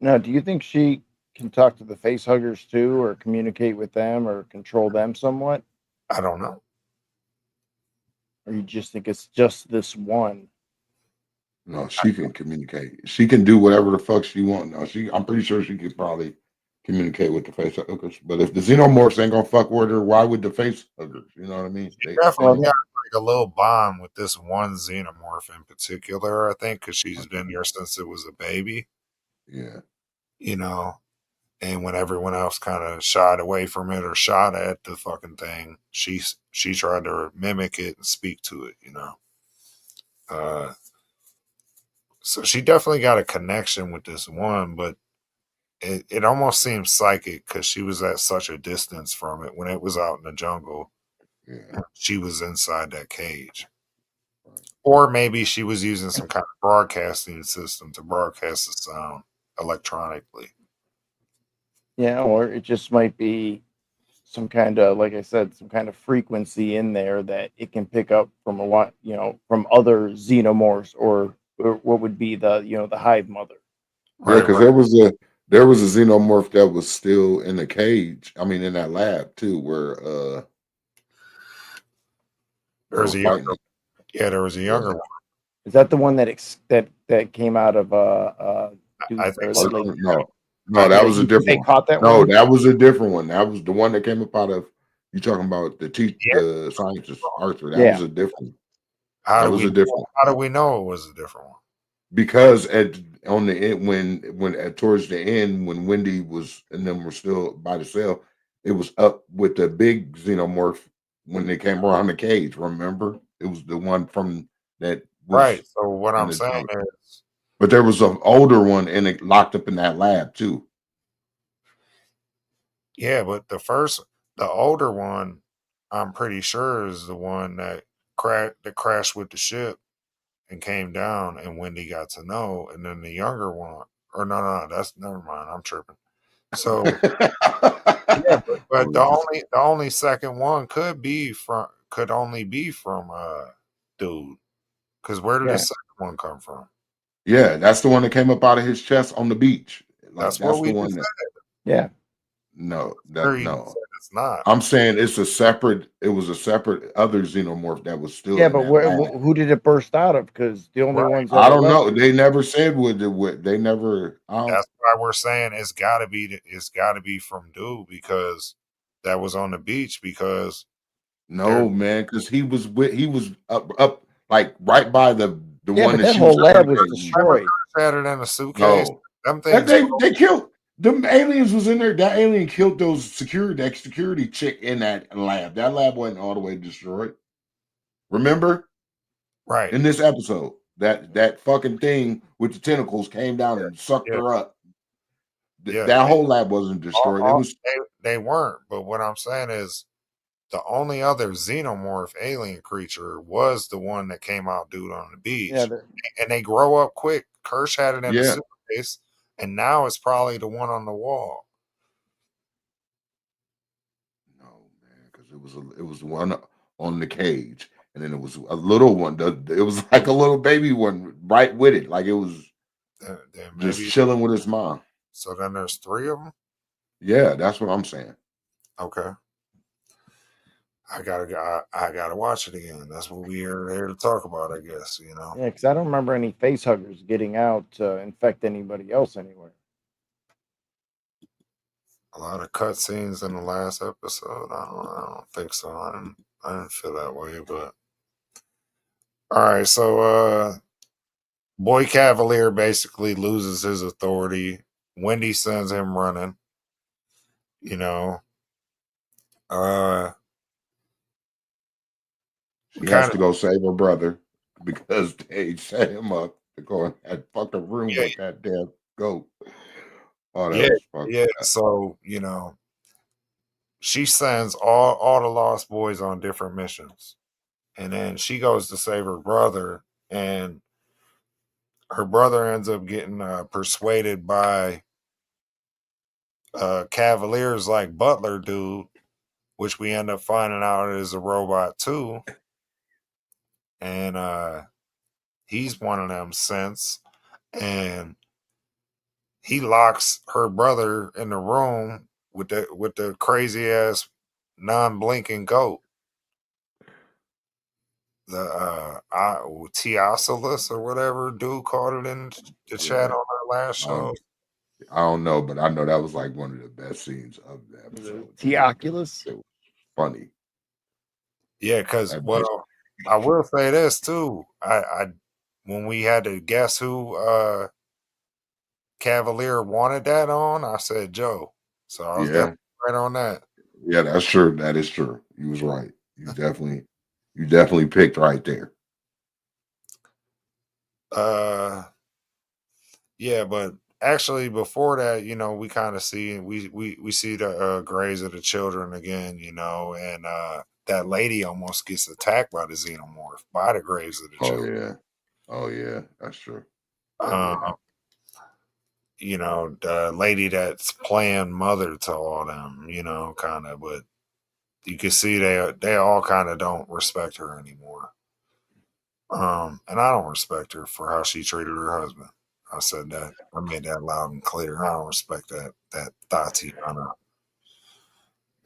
S3: Now, do you think she can talk to the face huggers too, or communicate with them, or control them somewhat?
S1: I don't know.
S3: Or you just think it's just this one?
S2: No, she can communicate. She can do whatever the fuck she wants. Now, I'm pretty sure she could probably communicate with the face hookers. But if the xenomorphs ain't gonna fuck with her, why would the face hookers? You know what I mean?
S1: She
S2: They
S1: definitely
S2: don't.
S1: got like a little bond with this one xenomorph in particular, I think, because she's been there since it was a baby,
S2: Yeah,
S1: you know. And when everyone else kind of shied away from it or shot at the fucking thing, she tried to mimic it and speak to it. Uh, so she definitely got a connection with this one, but it almost seems psychic because she was at such a distance from it when it was out in the jungle.
S2: yeah.
S1: She was inside that cage.
S2: Right.
S1: Or maybe she was using some kind of broadcasting system to broadcast the sound electronically.
S3: Yeah, or it just might be some kind of, like I said, some kind of frequency in there that it can pick up from from other xenomorphs or what would be the the hive mother.
S2: Yeah,
S1: Right,
S2: because
S1: right.
S2: there was a xenomorph that was still in the cage. I mean, in that lab too, where they
S1: There's
S2: were
S1: a
S2: fighting
S1: younger.
S2: it.
S1: Yeah, there was a
S2: Yeah,
S1: younger one.
S3: Is that the one that came out of
S1: I
S3: dude
S1: think
S3: or
S1: so.
S3: that
S2: first
S3: lady?
S2: one, no,
S1: I
S2: no, that
S1: think.
S3: Yeah,
S2: was a
S3: you think
S2: different
S3: they
S2: one.
S3: caught that
S2: No,
S3: one?
S2: that was a different one. That was the one that came up out of. You talking about
S1: Yeah.
S2: the scientist Arthur? That was
S3: Yeah.
S2: a different.
S1: How
S2: That
S1: do
S2: was
S1: we?
S2: a different
S1: How do we know it was a different one?
S2: because at on the end when at towards the end when Wendy was and them were still by the cell, it was up with the big xenomorph when they came around the cage. Remember, it was the one from that
S1: Right.
S2: was
S1: So what
S2: in
S1: I'm
S2: the
S1: saying
S2: tank.
S1: is,
S2: But there was an older one and it locked up in that lab too.
S1: yeah, but the older one, I'm pretty sure is the one that crashed with the ship and came down, and Wendy got to know, and then the younger one, or no, that's never mind. I'm tripping. So yeah, but
S2: Oh,
S1: the only second one could only be from dude. Because where did the
S3: Yeah.
S1: second one come from?
S2: yeah, that's the one that came up out of his chest on the beach. Like
S1: That's what
S2: that's the
S1: we
S2: one
S1: just
S2: that
S1: said.
S3: Yeah.
S1: Sure, you just
S2: no.
S1: said it's not.
S2: I'm saying it was a separate other xenomorph that was still
S3: Yeah,
S2: in
S3: but
S2: that lab.
S3: who did it burst out of? Because the only
S1: Right.
S3: ones that
S2: I
S3: are
S2: don't
S3: left.
S2: know. They never said what they never. I don't
S1: That's why we're saying it's gotta be from dude because that was on the beach because there
S2: know, man, because he was up like right by the
S3: Yeah,
S2: one
S3: but
S2: that
S3: that
S2: shoots
S3: whole
S2: the
S3: lab was
S2: suitcase.
S1: remember
S3: destroyed.
S1: Chris had it in a suitcase.
S2: No,
S1: Them
S2: that
S1: things
S2: they killed them aliens was in there. That alien killed that security chick in that lab. That lab wasn't all the way destroyed. Remember
S1: right.
S2: in this episode that fucking thing with the tentacles came down and sucked
S1: Yeah,
S2: her up.
S1: yeah.
S2: That whole lab wasn't destroyed. It was
S1: They weren't. But what I'm saying is the only other xenomorph alien creature was the one that came out dude on the
S3: Yeah,
S1: beach. And they grow up quick. Kirsch had it in the
S2: yeah.
S1: suitcase, and now it's probably the one on the wall.
S2: No, man, because it was one on the cage, and then it was a little one. It was like a little baby one right with it, like it was
S1: Then
S2: just
S1: maybe
S2: chilling with his mom.
S1: so. Then there's three of them.
S2: Yeah, that's what I'm saying.
S1: Okay, I gotta watch it again. That's what we are here to talk about, I guess. You know,
S3: yeah, because I don't remember any face huggers getting out to infect anybody else anywhere.
S1: a lot of cutscenes in the last episode. I don't think so. I didn't feel that way, but all right. So, Boy Cavalier basically loses his authority. Wendy sends him running. You know, uh, we
S2: She has
S1: kind
S2: to
S1: of
S2: go save her brother because they set him up to go in that fucking room
S1: yeah,
S2: with that damn goat. Oh, that
S1: yeah,
S2: was fucked
S1: yeah.
S2: up.
S1: So she sends all the Lost Boys on different missions, and then she goes to save her brother, and her brother ends up getting persuaded by Cavaliers like Butler dude, which we end up finding out is a robot too, and he's one of them synths, and he locks her brother in the room with the crazy ass non-blinking goat. The Teoculus or whatever dude called it in the chat
S2: Yeah,
S1: on our last
S2: I don't,
S1: show.
S2: I don't know, but I know that was like one of the best scenes of the
S3: The
S2: episode. That fucking
S3: Teoculus.
S2: shit was funny.
S1: Yeah, because
S2: That bitch.
S1: I will say this too. I when we had to guess who Cavalier wanted that on, I said Joe. So I was
S2: Yeah,
S1: definitely right on that.
S2: yeah, that's true. That is true. You was right. You definitely picked right there.
S1: Uh yeah, but actually before that, we kind of see we see the graves of the children again, and that lady almost gets attacked by the xenomorph by the graves of the
S2: Oh
S1: children.
S2: yeah. Oh yeah, that's true. That did
S1: Um,
S2: happen.
S1: the lady that's playing mother to all them, kind of, but you can see they all kind of don't respect her anymore. And I don't respect her for how she treated her husband. I said that. I made that loud and clear. I don't respect that Tatiana.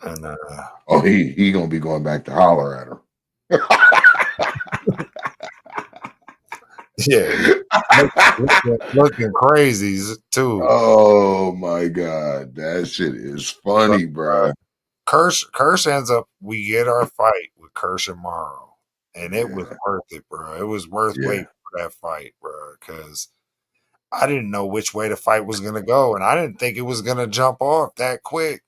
S1: And
S2: Oh, he gonna be going back to holler at her.
S1: yeah, looking crazy too.
S2: Oh my god, that shit is funny, bro.
S1: Kirsch ends up. We get our fight with Kirsch and Morrow, and it was
S2: Yeah,
S1: worth it, bro. It was worth
S2: yeah,
S1: waiting for that fight, bro, because I didn't know which way the fight was gonna go, and I didn't think it was gonna jump off that quick.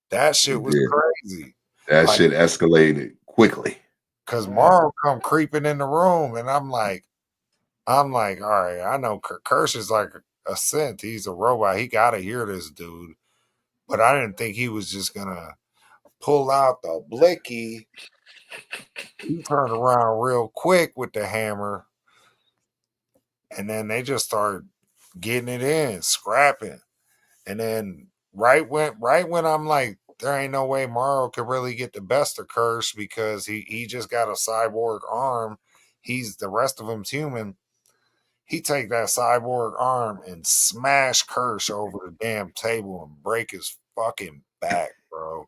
S1: That shit
S2: it
S1: was
S2: did.
S1: crazy.
S2: That
S1: Like,
S2: shit escalated quickly.
S1: cause Morrow come creeping in the room, and I'm like, all right, I know Kirsch is like a synth. He's a robot. He gotta hear this dude, but I didn't think he was just gonna pull out the blicky. He turned around real quick with the hammer, and then they just started getting it in, scrapping. And then right when I'm like, there ain't no way Morrow could really get the best of Kirsch because he just got a cyborg arm. He's the rest of him's human. He take that cyborg arm and smash Kirsch over the damn table and break his fucking back, bro.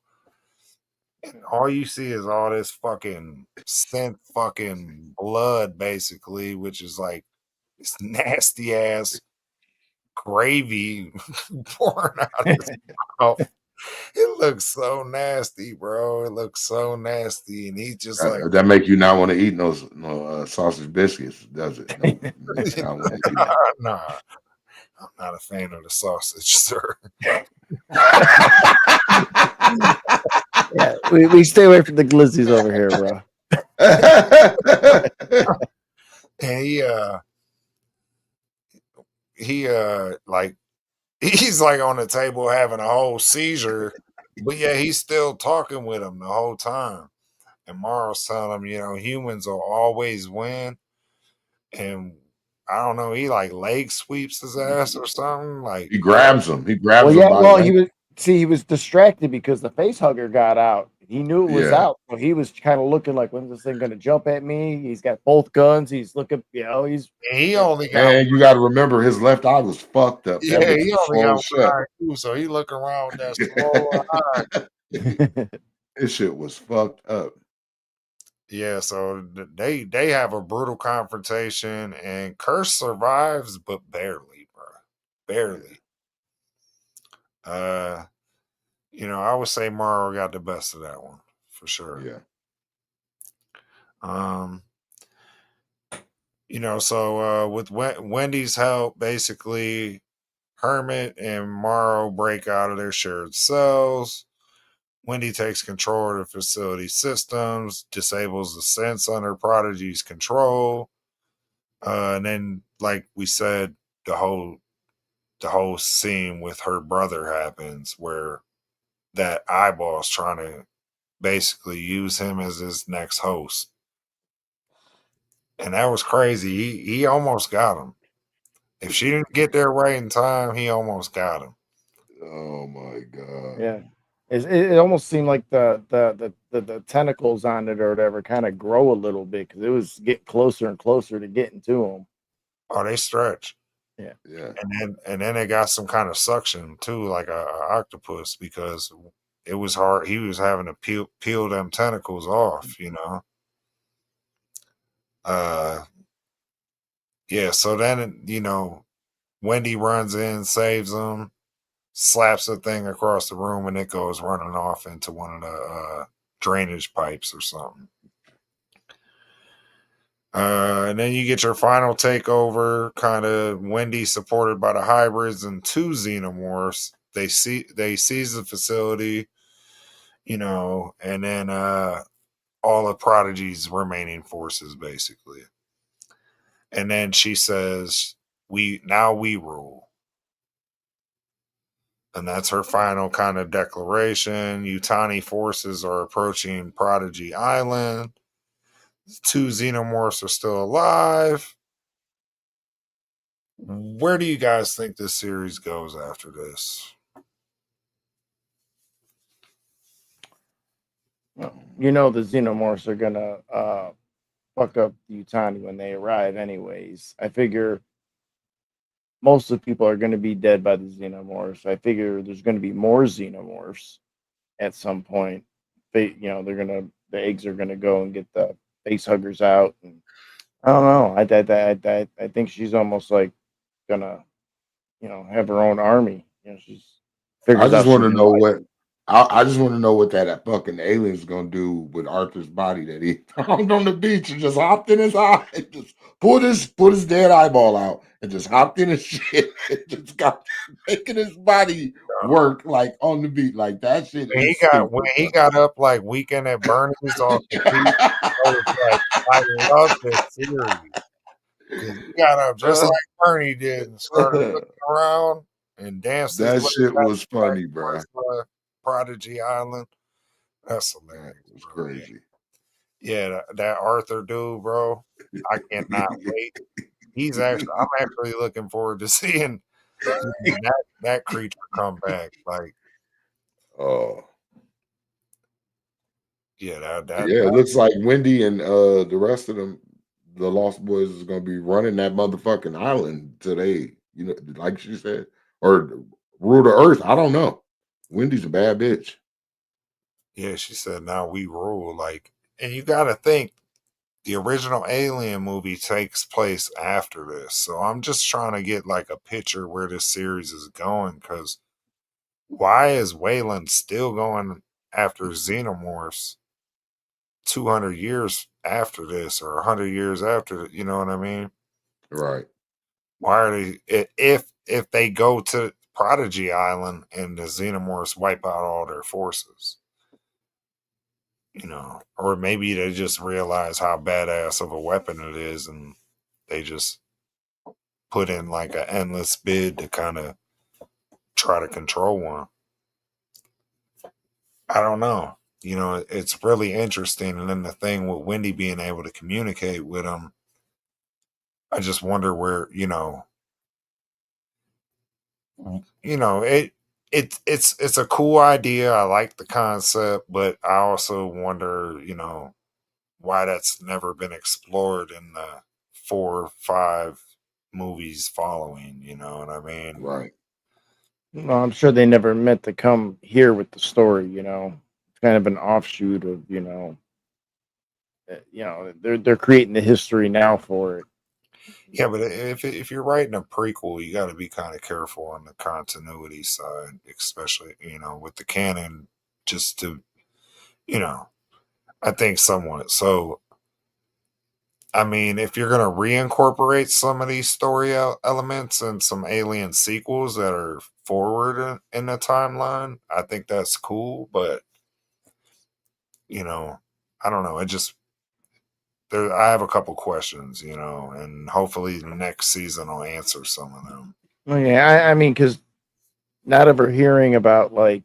S1: And all you see is all this fucking scent fucking blood, basically, which is like this nasty ass gravy pouring out of his mouth. It looks so nasty, bro. It looks so nasty. And he's just like,
S2: That make you not want to eat no sausage biscuits, does it? No, make you not want to eat
S1: nah, nah, I'm not a fan of the sausage, sir.
S3: Yeah, we stay away from the glizzies over here, bro.
S1: And like he's like on the table having a whole seizure, but yeah, he's still talking with him the whole time. And Morrow's telling him, humans will always win. And I don't know, he like leg sweeps his ass or something. Like,
S2: He grabs him. He grabs
S3: Well,
S2: him
S3: yeah,
S2: by
S3: well,
S2: leg.
S3: he was distracted because the face hugger got out. He knew it was
S2: Yeah.
S3: out, so he was kind of looking like, when's this thing going to jump at me? He's got both guns. He's looking, he's
S1: he only got
S2: Man, you got to remember his left eye was fucked up. That
S1: yeah,
S2: bitch
S1: he
S2: was
S1: only got
S2: swollen
S1: one
S2: shut.
S1: eye too, so he looking around with that swollen eye.
S2: His shit was fucked up.
S1: Yeah, so they have a brutal confrontation, and Curse survives, but barely, bro, barely. Uh, I would say Morrow got the best of that one for sure.
S2: Yeah.
S1: Um, so with Wendy's help, basically Hermit and Morrow break out of their shared cells. Wendy takes control of the facility systems, disables the sense under Prodigy's control. And then, like we said, the whole scene with her brother happens where that eyeball's trying to basically use him as his next host. And that was crazy. He almost got him. If she didn't get there right in time, he almost got him.
S2: Oh my god.
S3: yeah. It almost seemed like the tentacles on it or whatever kind of grow a little bit because it was getting closer and closer to getting to him.
S1: Oh, they stretch.
S3: Yeah.
S2: Yeah.
S1: And then they got some kind of suction too, like a octopus, because it was hard. He was having to peel them tentacles off. Uh, yeah. So then Wendy runs in, saves him, slaps the thing across the room, and it goes running off into one of the drainage pipes or something. And then you get your final takeover, kind of Wendy supported by the hybrids and two xenomorphs. They seize the facility, and then all of Prodigy's remaining forces, basically. And then she says, we rule. And that's her final kind of declaration. Utani forces are approaching Prodigy Island. Two xenomorphs are still alive. Where do you guys think this series goes after this?
S3: The xenomorphs are gonna fuck up the Utani when they arrive. Anyways, I figure most of the people are going to be dead by the xenomorphs. I figure there's going to be more xenomorphs at some point. The eggs are gonna go and get the face huggers out, and I don't know. I think she's almost like gonna have her own army. She's
S2: I
S3: figures
S2: just
S3: out
S2: want
S3: she
S2: to
S3: can
S2: know
S3: fight.
S2: what I just want to know what that fucking alien's gonna do with Arthur's body that he found on the beach and just hopped in his eye and just put his dead eyeball out and just hopped in his shit and just got making his body work like on the beach. Like that shit is
S1: When
S2: stupid,
S1: he
S2: bro.
S1: got up like Weekend at Bernie's off the beach, I was like, I love this series because he got up just like Bernie did and started looking around and danced his
S2: That
S1: way
S2: shit
S1: back
S2: was funny, bro.
S1: towards Prodigy Island. That's
S2: That
S1: hilarious,
S2: was
S1: bro. Yeah,
S2: crazy.
S1: yeah, that Arthur dude, bro. I cannot wait. I'm actually looking forward to seeing that creature come back. Like,
S2: Oh.
S1: yeah,
S2: Yeah, it looks like Wendy and the rest of them, the Lost Boys, is gonna be running that motherfucking island today. Like she said, or rule the earth. I don't know. Wendy's a bad bitch.
S1: yeah, she said, now we rule. Like, and you got to think the original Alien movie takes place after this. So I'm just trying to get like a picture where this series is going. Because why is Wayland still going after xenomorphs 200 years after this or 100 years after? You know what I mean?
S2: Right.
S1: Why are they, if they go to Prodigy Island and the xenomorphs wipe out all their forces? Or maybe they just realize how badass of a weapon it is and they just put in like an endless bid to kind of try to control one. I don't know. It's really interesting. And then the thing with Wendy being able to communicate with him, I just wonder where, it's a cool idea. I like the concept, but I also wonder, why that's never been explored in the 4 or 5 movies following. You know what I mean?
S2: Right.
S3: No, I'm sure they never meant to come here with the story. It's kind of an offshoot of they're creating the history now for it.
S1: Yeah, but if you're writing a prequel, you got to be kind of careful on the continuity side, especially with the canon. Just to you know, I think somewhat. So, I mean, if you're gonna reincorporate some of these story elements and some Alien sequels that are forward in the timeline, I think that's cool. But you know, I don't know. It just I have a couple questions, and hopefully the next season will answer some of them.
S3: Well, yeah, I mean, because not ever hearing about like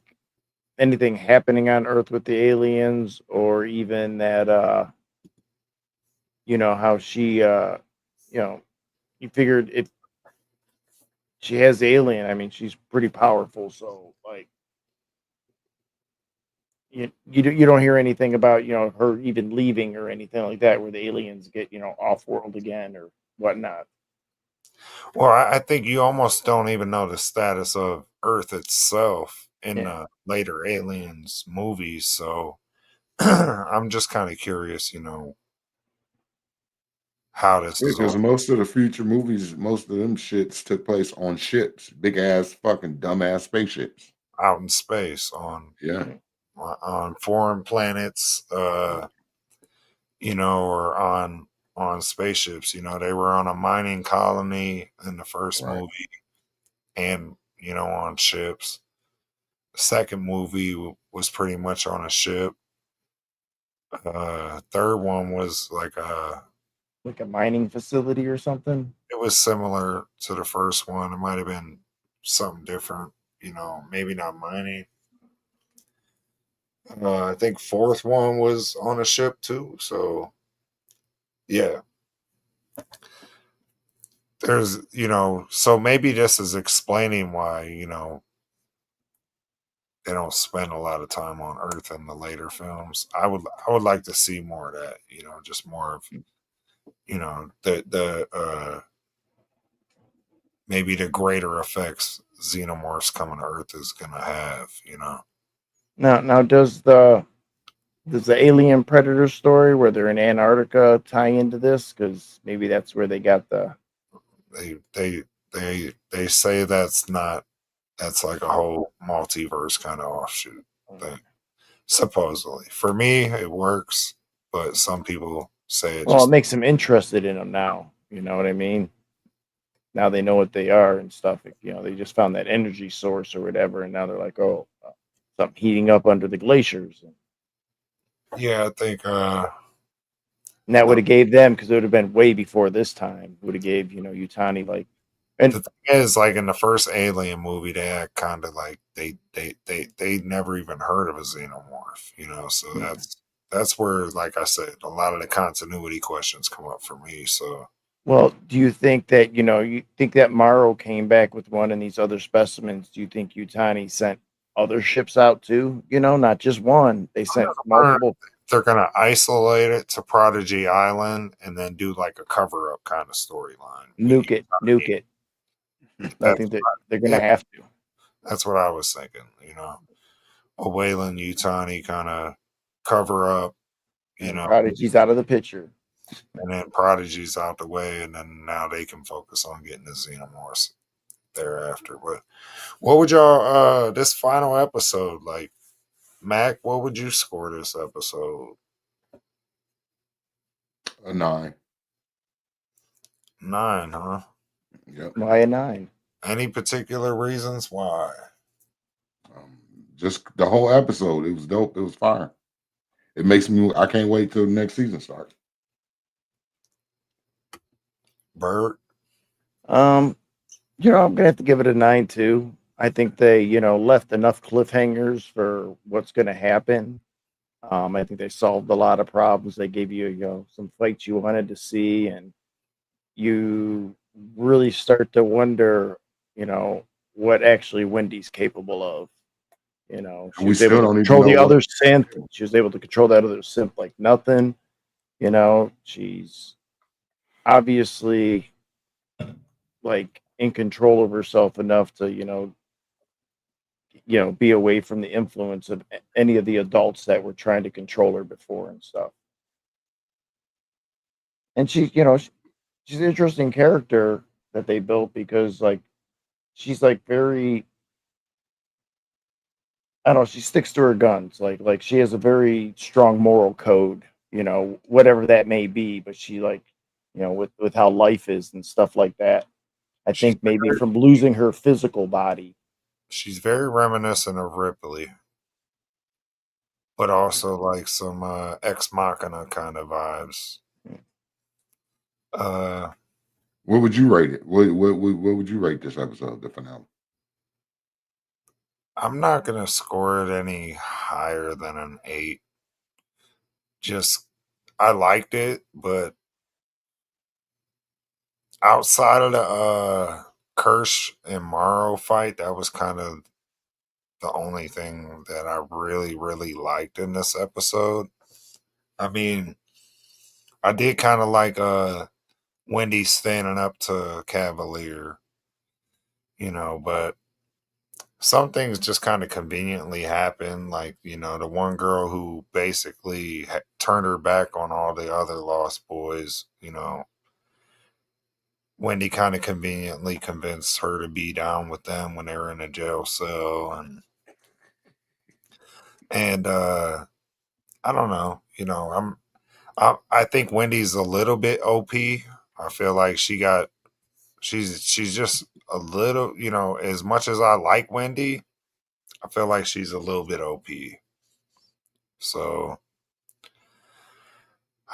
S3: anything happening on Earth with the aliens, or even that how she you know you figured if she has the alien, I mean, she's pretty powerful. So like you don't hear anything about her even leaving or anything like that, where the aliens get off world again or whatnot.
S1: Well, I think you almost don't even know the status of Earth itself in
S3: Yeah.
S1: the later Aliens movies. So I'm just kind of curious, how this
S2: Yeah,
S1: is
S2: because
S1: all
S2: most of the future movies, most of them shits took place on ships, big ass fucking dumbass spaceships.
S1: out in space on
S2: Yeah.
S1: on foreign planets, or on spaceships. They were on a mining colony in the first
S2: Right.
S1: movie, and on ships. The second movie was pretty much on a ship. Third one was
S3: Like a mining facility or something.
S1: it was similar to the first one. It might have been something different, maybe not mining. I think fourth one was on a ship too. So yeah, so maybe this is explaining why, they don't spend a lot of time on Earth in the later films. I would like to see more of that, just more of the maybe the greater effects xenomorphs coming to Earth is gonna have.
S3: Now does the Alien Predator story where they're in Antarctica tie into this? Because maybe that's where they got the.
S1: They say that's like a whole multiverse kind of offshoot thing. Supposedly, for me, it works, but some people say it
S3: Well, it
S1: just.
S3: makes them interested in them now. You know what I mean? Now they know what they are and stuff. They just found that energy source or whatever, and now they're like, oh, something heating up under the glaciers.
S1: Yeah, I think.
S3: And that would have gave them, because it would have been way before this time. Would have gave Utani like, and
S1: The thing is, like in the first Alien movie, they had kind of like they never even heard of a xenomorph, So that's where, like I said, a lot of the continuity questions come up for me. So
S3: well, do you think that you think that Morrow came back with one and these other specimens? Do you think Utani sent other ships out too? Not just one. They sent multiple.
S1: they're gonna isolate it to Prodigy Island and then do like a cover up kind of storyline.
S3: Nuke it. I
S1: That's
S3: think that they're
S1: yeah,
S3: gonna have to.
S1: that's what I was thinking. A Wayland Utani kind of cover up,
S3: And Prodigy's out of the picture.
S1: and then Prodigy's out the way, and then now they can focus on getting the Xenomorphs thereafter. But what would y'all this final episode, like, Mac, what would you score this episode?
S2: A 9.
S1: 9, huh?
S2: Yep.
S3: Why a 9?
S1: Any particular reasons why?
S2: Just the whole episode. It was dope. It was fire. It makes me. I can't wait till the next season starts.
S1: Bird?
S3: I'm gonna have to give it a 9 too. I think they, left enough cliffhangers for what's gonna happen. I think they solved a lot of problems. They gave you, some fights you wanted to see, and you really start to wonder, what actually Wendy's capable of. She
S2: We
S3: was able
S2: still
S3: to
S2: don't even
S3: control the
S2: know what.
S3: other synth. She was able to control that other synth like nothing. She's obviously like in control of herself enough to, be away from the influence of any of the adults that were trying to control her before and stuff. And she's an interesting character that they built because like she's like very, I don't know, she sticks to her guns. Like she has a very strong moral code, whatever that may be, but she like, with how life is and stuff like that. I
S1: She's
S3: think maybe
S1: very,
S3: from losing her physical body.
S1: she's very reminiscent of Ripley, but also like some Ex Machina kind of vibes. Uh,
S2: What would you rate it? What would you rate this episode, the finale?
S1: I'm not gonna score it any higher than an 8. Just I liked it, but outside of the Kirsch and Morrow fight, that was kind of the only thing that I really, really liked in this episode. I mean, I did kind of like Wendy standing up to Cavalier, but some things just kind of conveniently happen. Like, the one girl who basically turned her back on all the other Lost Boys, Wendy kind of conveniently convinced her to be down with them when they were in a jail cell. And I don't know, I think Wendy's a little bit OP. I feel like she's just a little, as much as I like Wendy, I feel like she's a little bit OP. So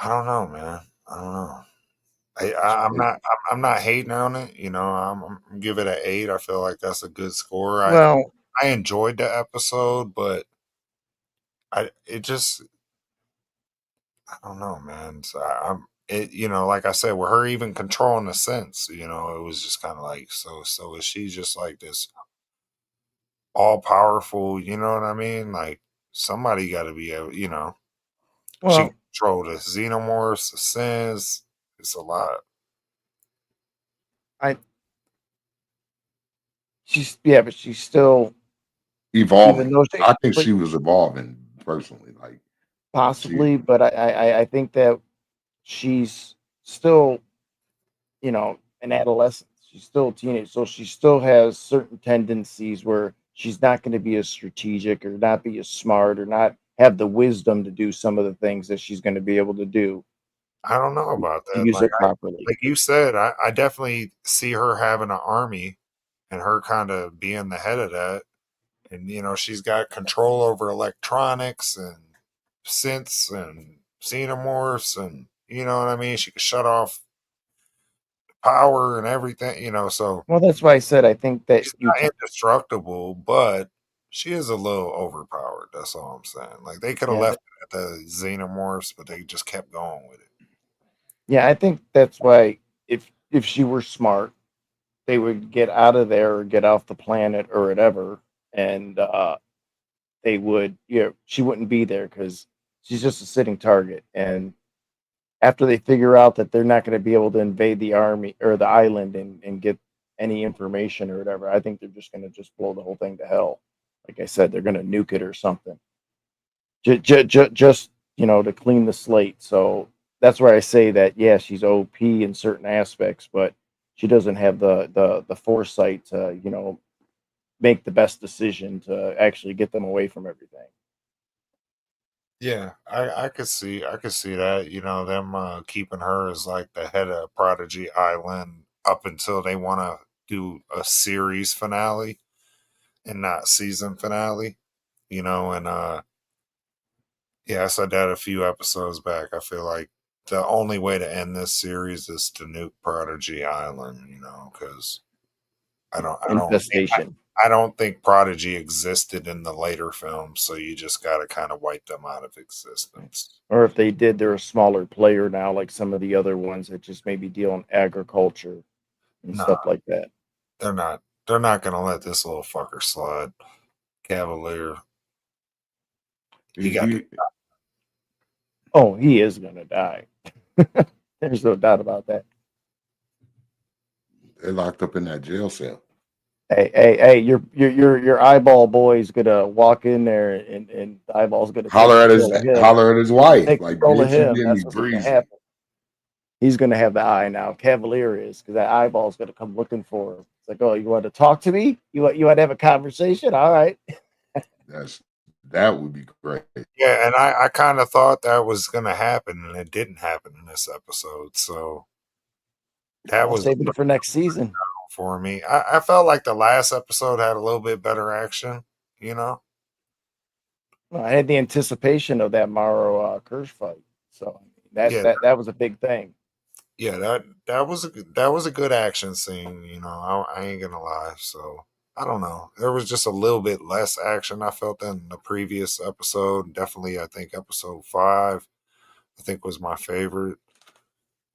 S1: I don't know, man. I don't know. I'm not hating on it. I'm give it an 8. I feel like that's a good score.
S3: Well,
S1: I enjoyed the episode, but it just I don't know, man. So like I said, with her even controlling the sense, it was just kind of like, so is she just like this all powerful? You know what I mean? Like somebody got to be able, she
S3: well,
S1: control the xenomorphs, the sins. It's a lot.
S3: But she's still, even
S2: Evolving.
S3: though she,
S2: I think
S3: but
S2: she was evolving personally. Like she,
S3: possibly, but I think that she's still, an adolescent. She's still a teenage, so she still has certain tendencies where she's not going to be as strategic or not be as smart or not have the wisdom to do some of the things that she's going to be able to do
S1: I don't know about
S3: to
S1: that.
S3: use it properly.
S1: Like you said, I definitely see her having an army and her kind of being the head of that. And she's got control over electronics and synths and xenomorphs, and you know what I mean. She could shut off power and everything. So
S3: Well, that's why I said I think that
S1: she's
S3: you
S1: not
S3: can.
S1: indestructible, but she is a little overpowered. That's all I'm saying. Like they could have
S3: Yeah,
S1: left it at the xenomorphs, but they just kept going with it.
S3: yeah, I think that's why if she were smart, they would get out of there or get off the planet or whatever, and they would, she wouldn't be there because she's just a sitting target. And after they figure out that they're not going to be able to invade the army or the island and get any information or whatever, I think they're just going to just blow the whole thing to hell. Like I said, they're going to nuke it or something, just to clean the slate. So that's where I say that yeah, she's OP in certain aspects, but she doesn't have the foresight to make the best decision to actually get them away from everything.
S1: Yeah, I could see that. Them keeping her as like the head of Prodigy Island up until they want to do a series finale and not season finale. And yeah, I said that a few episodes back. I feel like the only way to end this series is to nuke Prodigy Island. Because I don't, I don't,
S3: Infestation.
S1: I don't think Prodigy existed in the later films, so you just got to kind of wipe them out of existence.
S3: Or if they did, they're a smaller player now, like some of the other ones that just maybe deal in agriculture and
S1: Nah,
S3: stuff like that.
S1: they're not. They're not gonna let this little fucker slide. Cavalier, he got.
S2: he
S3: Oh, he is gonna die. There's no doubt about that.
S2: they're locked up in that jail cell.
S3: Hey, your eyeball boy is gonna walk in there and the eyeball's gonna take control of him.
S2: Holler at his wife.
S3: Take
S2: Like,
S3: control of
S2: bitch, you
S3: him.
S2: get me
S3: That's what's gonna
S2: greasy.
S3: happen. He's gonna have the eye now. Cavalier is because that eyeball's gonna come looking for him. It's like, oh, you want to talk to me? You want to have a conversation? All right.
S2: That would be great.
S1: Yeah, and I kind of thought that was gonna happen, and it didn't happen in this episode. So that
S3: I'll
S1: was
S3: save it for next season.
S1: for me. I felt like the last episode had a little bit better action. You know.
S3: Well, I had the anticipation of that Morrow Kirsch fight, so that
S1: Yeah,
S3: that that was a big thing.
S1: yeah. That was a good action scene. I ain't gonna lie. So I don't know. There was just a little bit less action I felt than the previous episode. Definitely, I think episode 5. I think was my favorite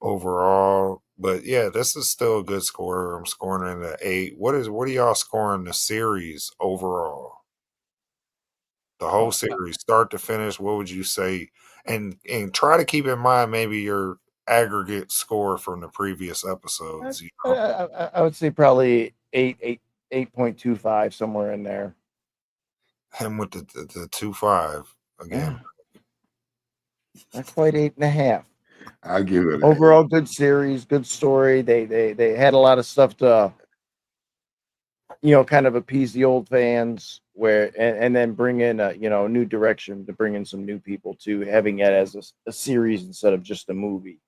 S1: overall. But yeah, this is still a good score. I'm scoring it at 8. What are y'all scoring the series overall? The whole
S3: Oh,
S1: series, start to finish. What would you say? And try to keep in mind maybe your aggregate score from the previous
S3: I,
S1: episodes.
S3: I would say probably 8.25 somewhere in there.
S1: Him with the 2.5
S3: Yeah,
S1: again.
S3: not quite 8.5.
S2: I give it an
S3: Overall, good series, good story. They had a lot of stuff to kind of appease the old fans where and then bring in a new direction to bring in some new people to having it as a series instead of just a movie.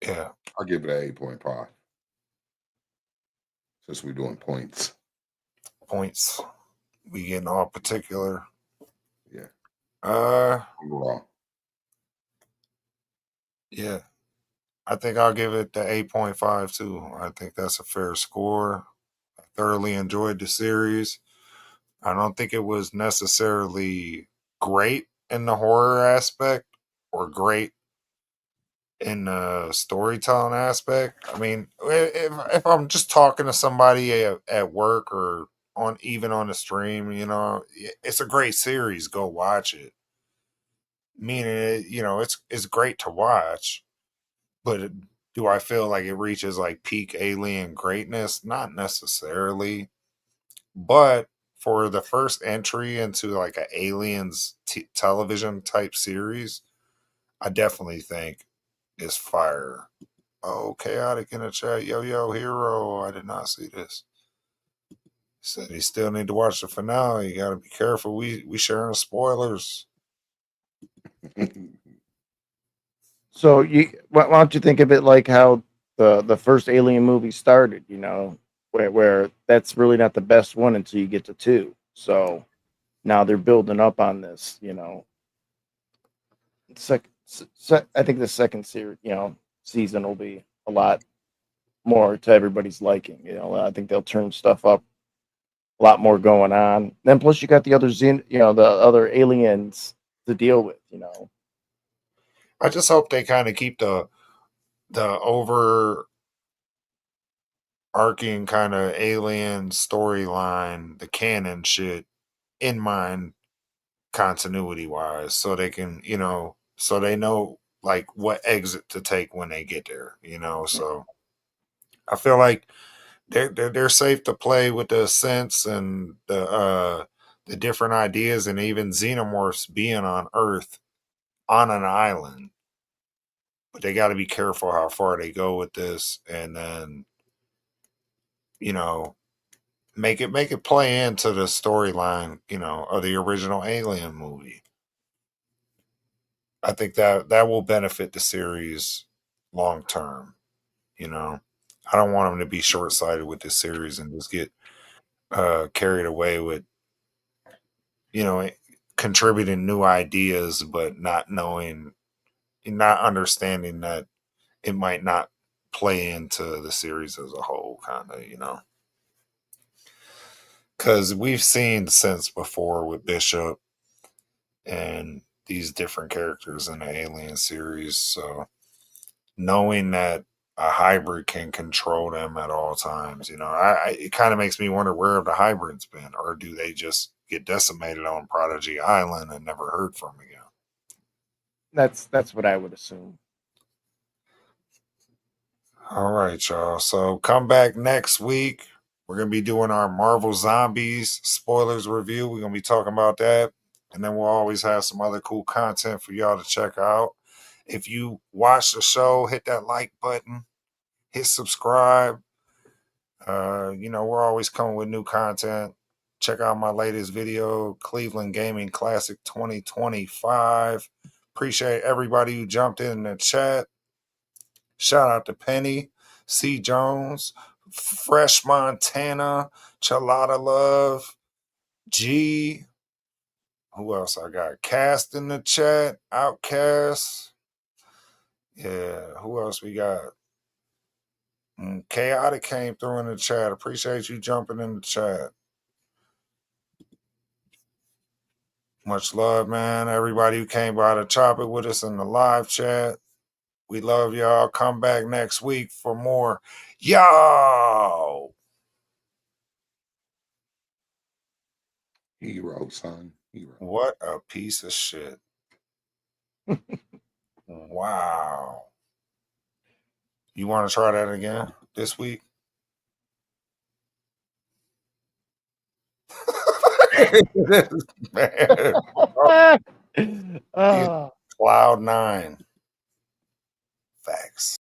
S1: Yeah,
S2: I'll give it an 8.5 since we're doing points.
S1: points. We getting all particular.
S2: Yeah.
S1: Uh,
S2: Overall.
S1: yeah. I think I'll give it the 8.5 too. I think that's a fair score. I thoroughly enjoyed the series. I don't think it was necessarily great in the horror aspect or great in the storytelling aspect. I mean, if I'm just talking to somebody at work or on the stream, it's a great series. Go watch it. meaning it's great to watch, but do I feel like it reaches like peak Alien greatness? Not necessarily, but for the first entry into like an Aliens television type series, I definitely think is fire. Oh, chaotic in the chat. Yo, yo, hero. I did not see this. He said he still need to watch the finale. You gotta be careful. We sharing spoilers.
S3: So why don't you think of it like how the first Alien movie started? Where that's really not the best one until you get to two. So now they're building up on this. I think the second series, season will be a lot more to everybody's liking. I think they'll turn stuff up, a lot more going on. Then plus you got the other the other aliens to deal with.
S1: I just hope they kind of keep the overarching kind of alien storyline, the canon shit in mind, continuity wise, so they can so they know like what exit to take when they get there. So I feel like they're safe to play with the sense and the different ideas, and even xenomorphs being on Earth on an island. But they got to be careful how far they go with this, and then you know make it play into the storyline, of the original Alien movie. I think that will benefit the series long term. You know, I don't want them to be short sighted with this series and just get carried away with you know contributing new ideas, but not understanding that it might not play into the series as a whole, kind of. Because we've seen since before with Bishop and these different characters in the Alien series. So knowing that a hybrid can control them at all times, it kind of makes me wonder where have the hybrids been, or do they just get decimated on Prodigy Island and never heard from again?
S3: That's what I would assume.
S1: All right, y'all. So come back next week. We're going to be doing our Marvel Zombies spoilers review. We're going to be talking about that. And then we'll always have some other cool content for y'all to check out. If you watch the show, hit that like button, hit subscribe. We're always coming with new content. Check out my latest video, Cleveland Gaming Classic 2025. Appreciate everybody who jumped in the chat. Shout out to Penny, C. Jones, Fresh Montana, Chalada Love, G. Who else I got? Cast in the chat, Outcast. Yeah, who else we got? Chaotic came through in the chat. Appreciate you jumping in the chat. Much love, man. Everybody who came by to chop it with us in the live chat. We love y'all. Come back next week for more. Yo!
S2: Hero, son. Hero.
S1: What a piece of shit. Wow. You want to try that again this week? Man.
S3: Ah.
S1: Cloud9. Facts.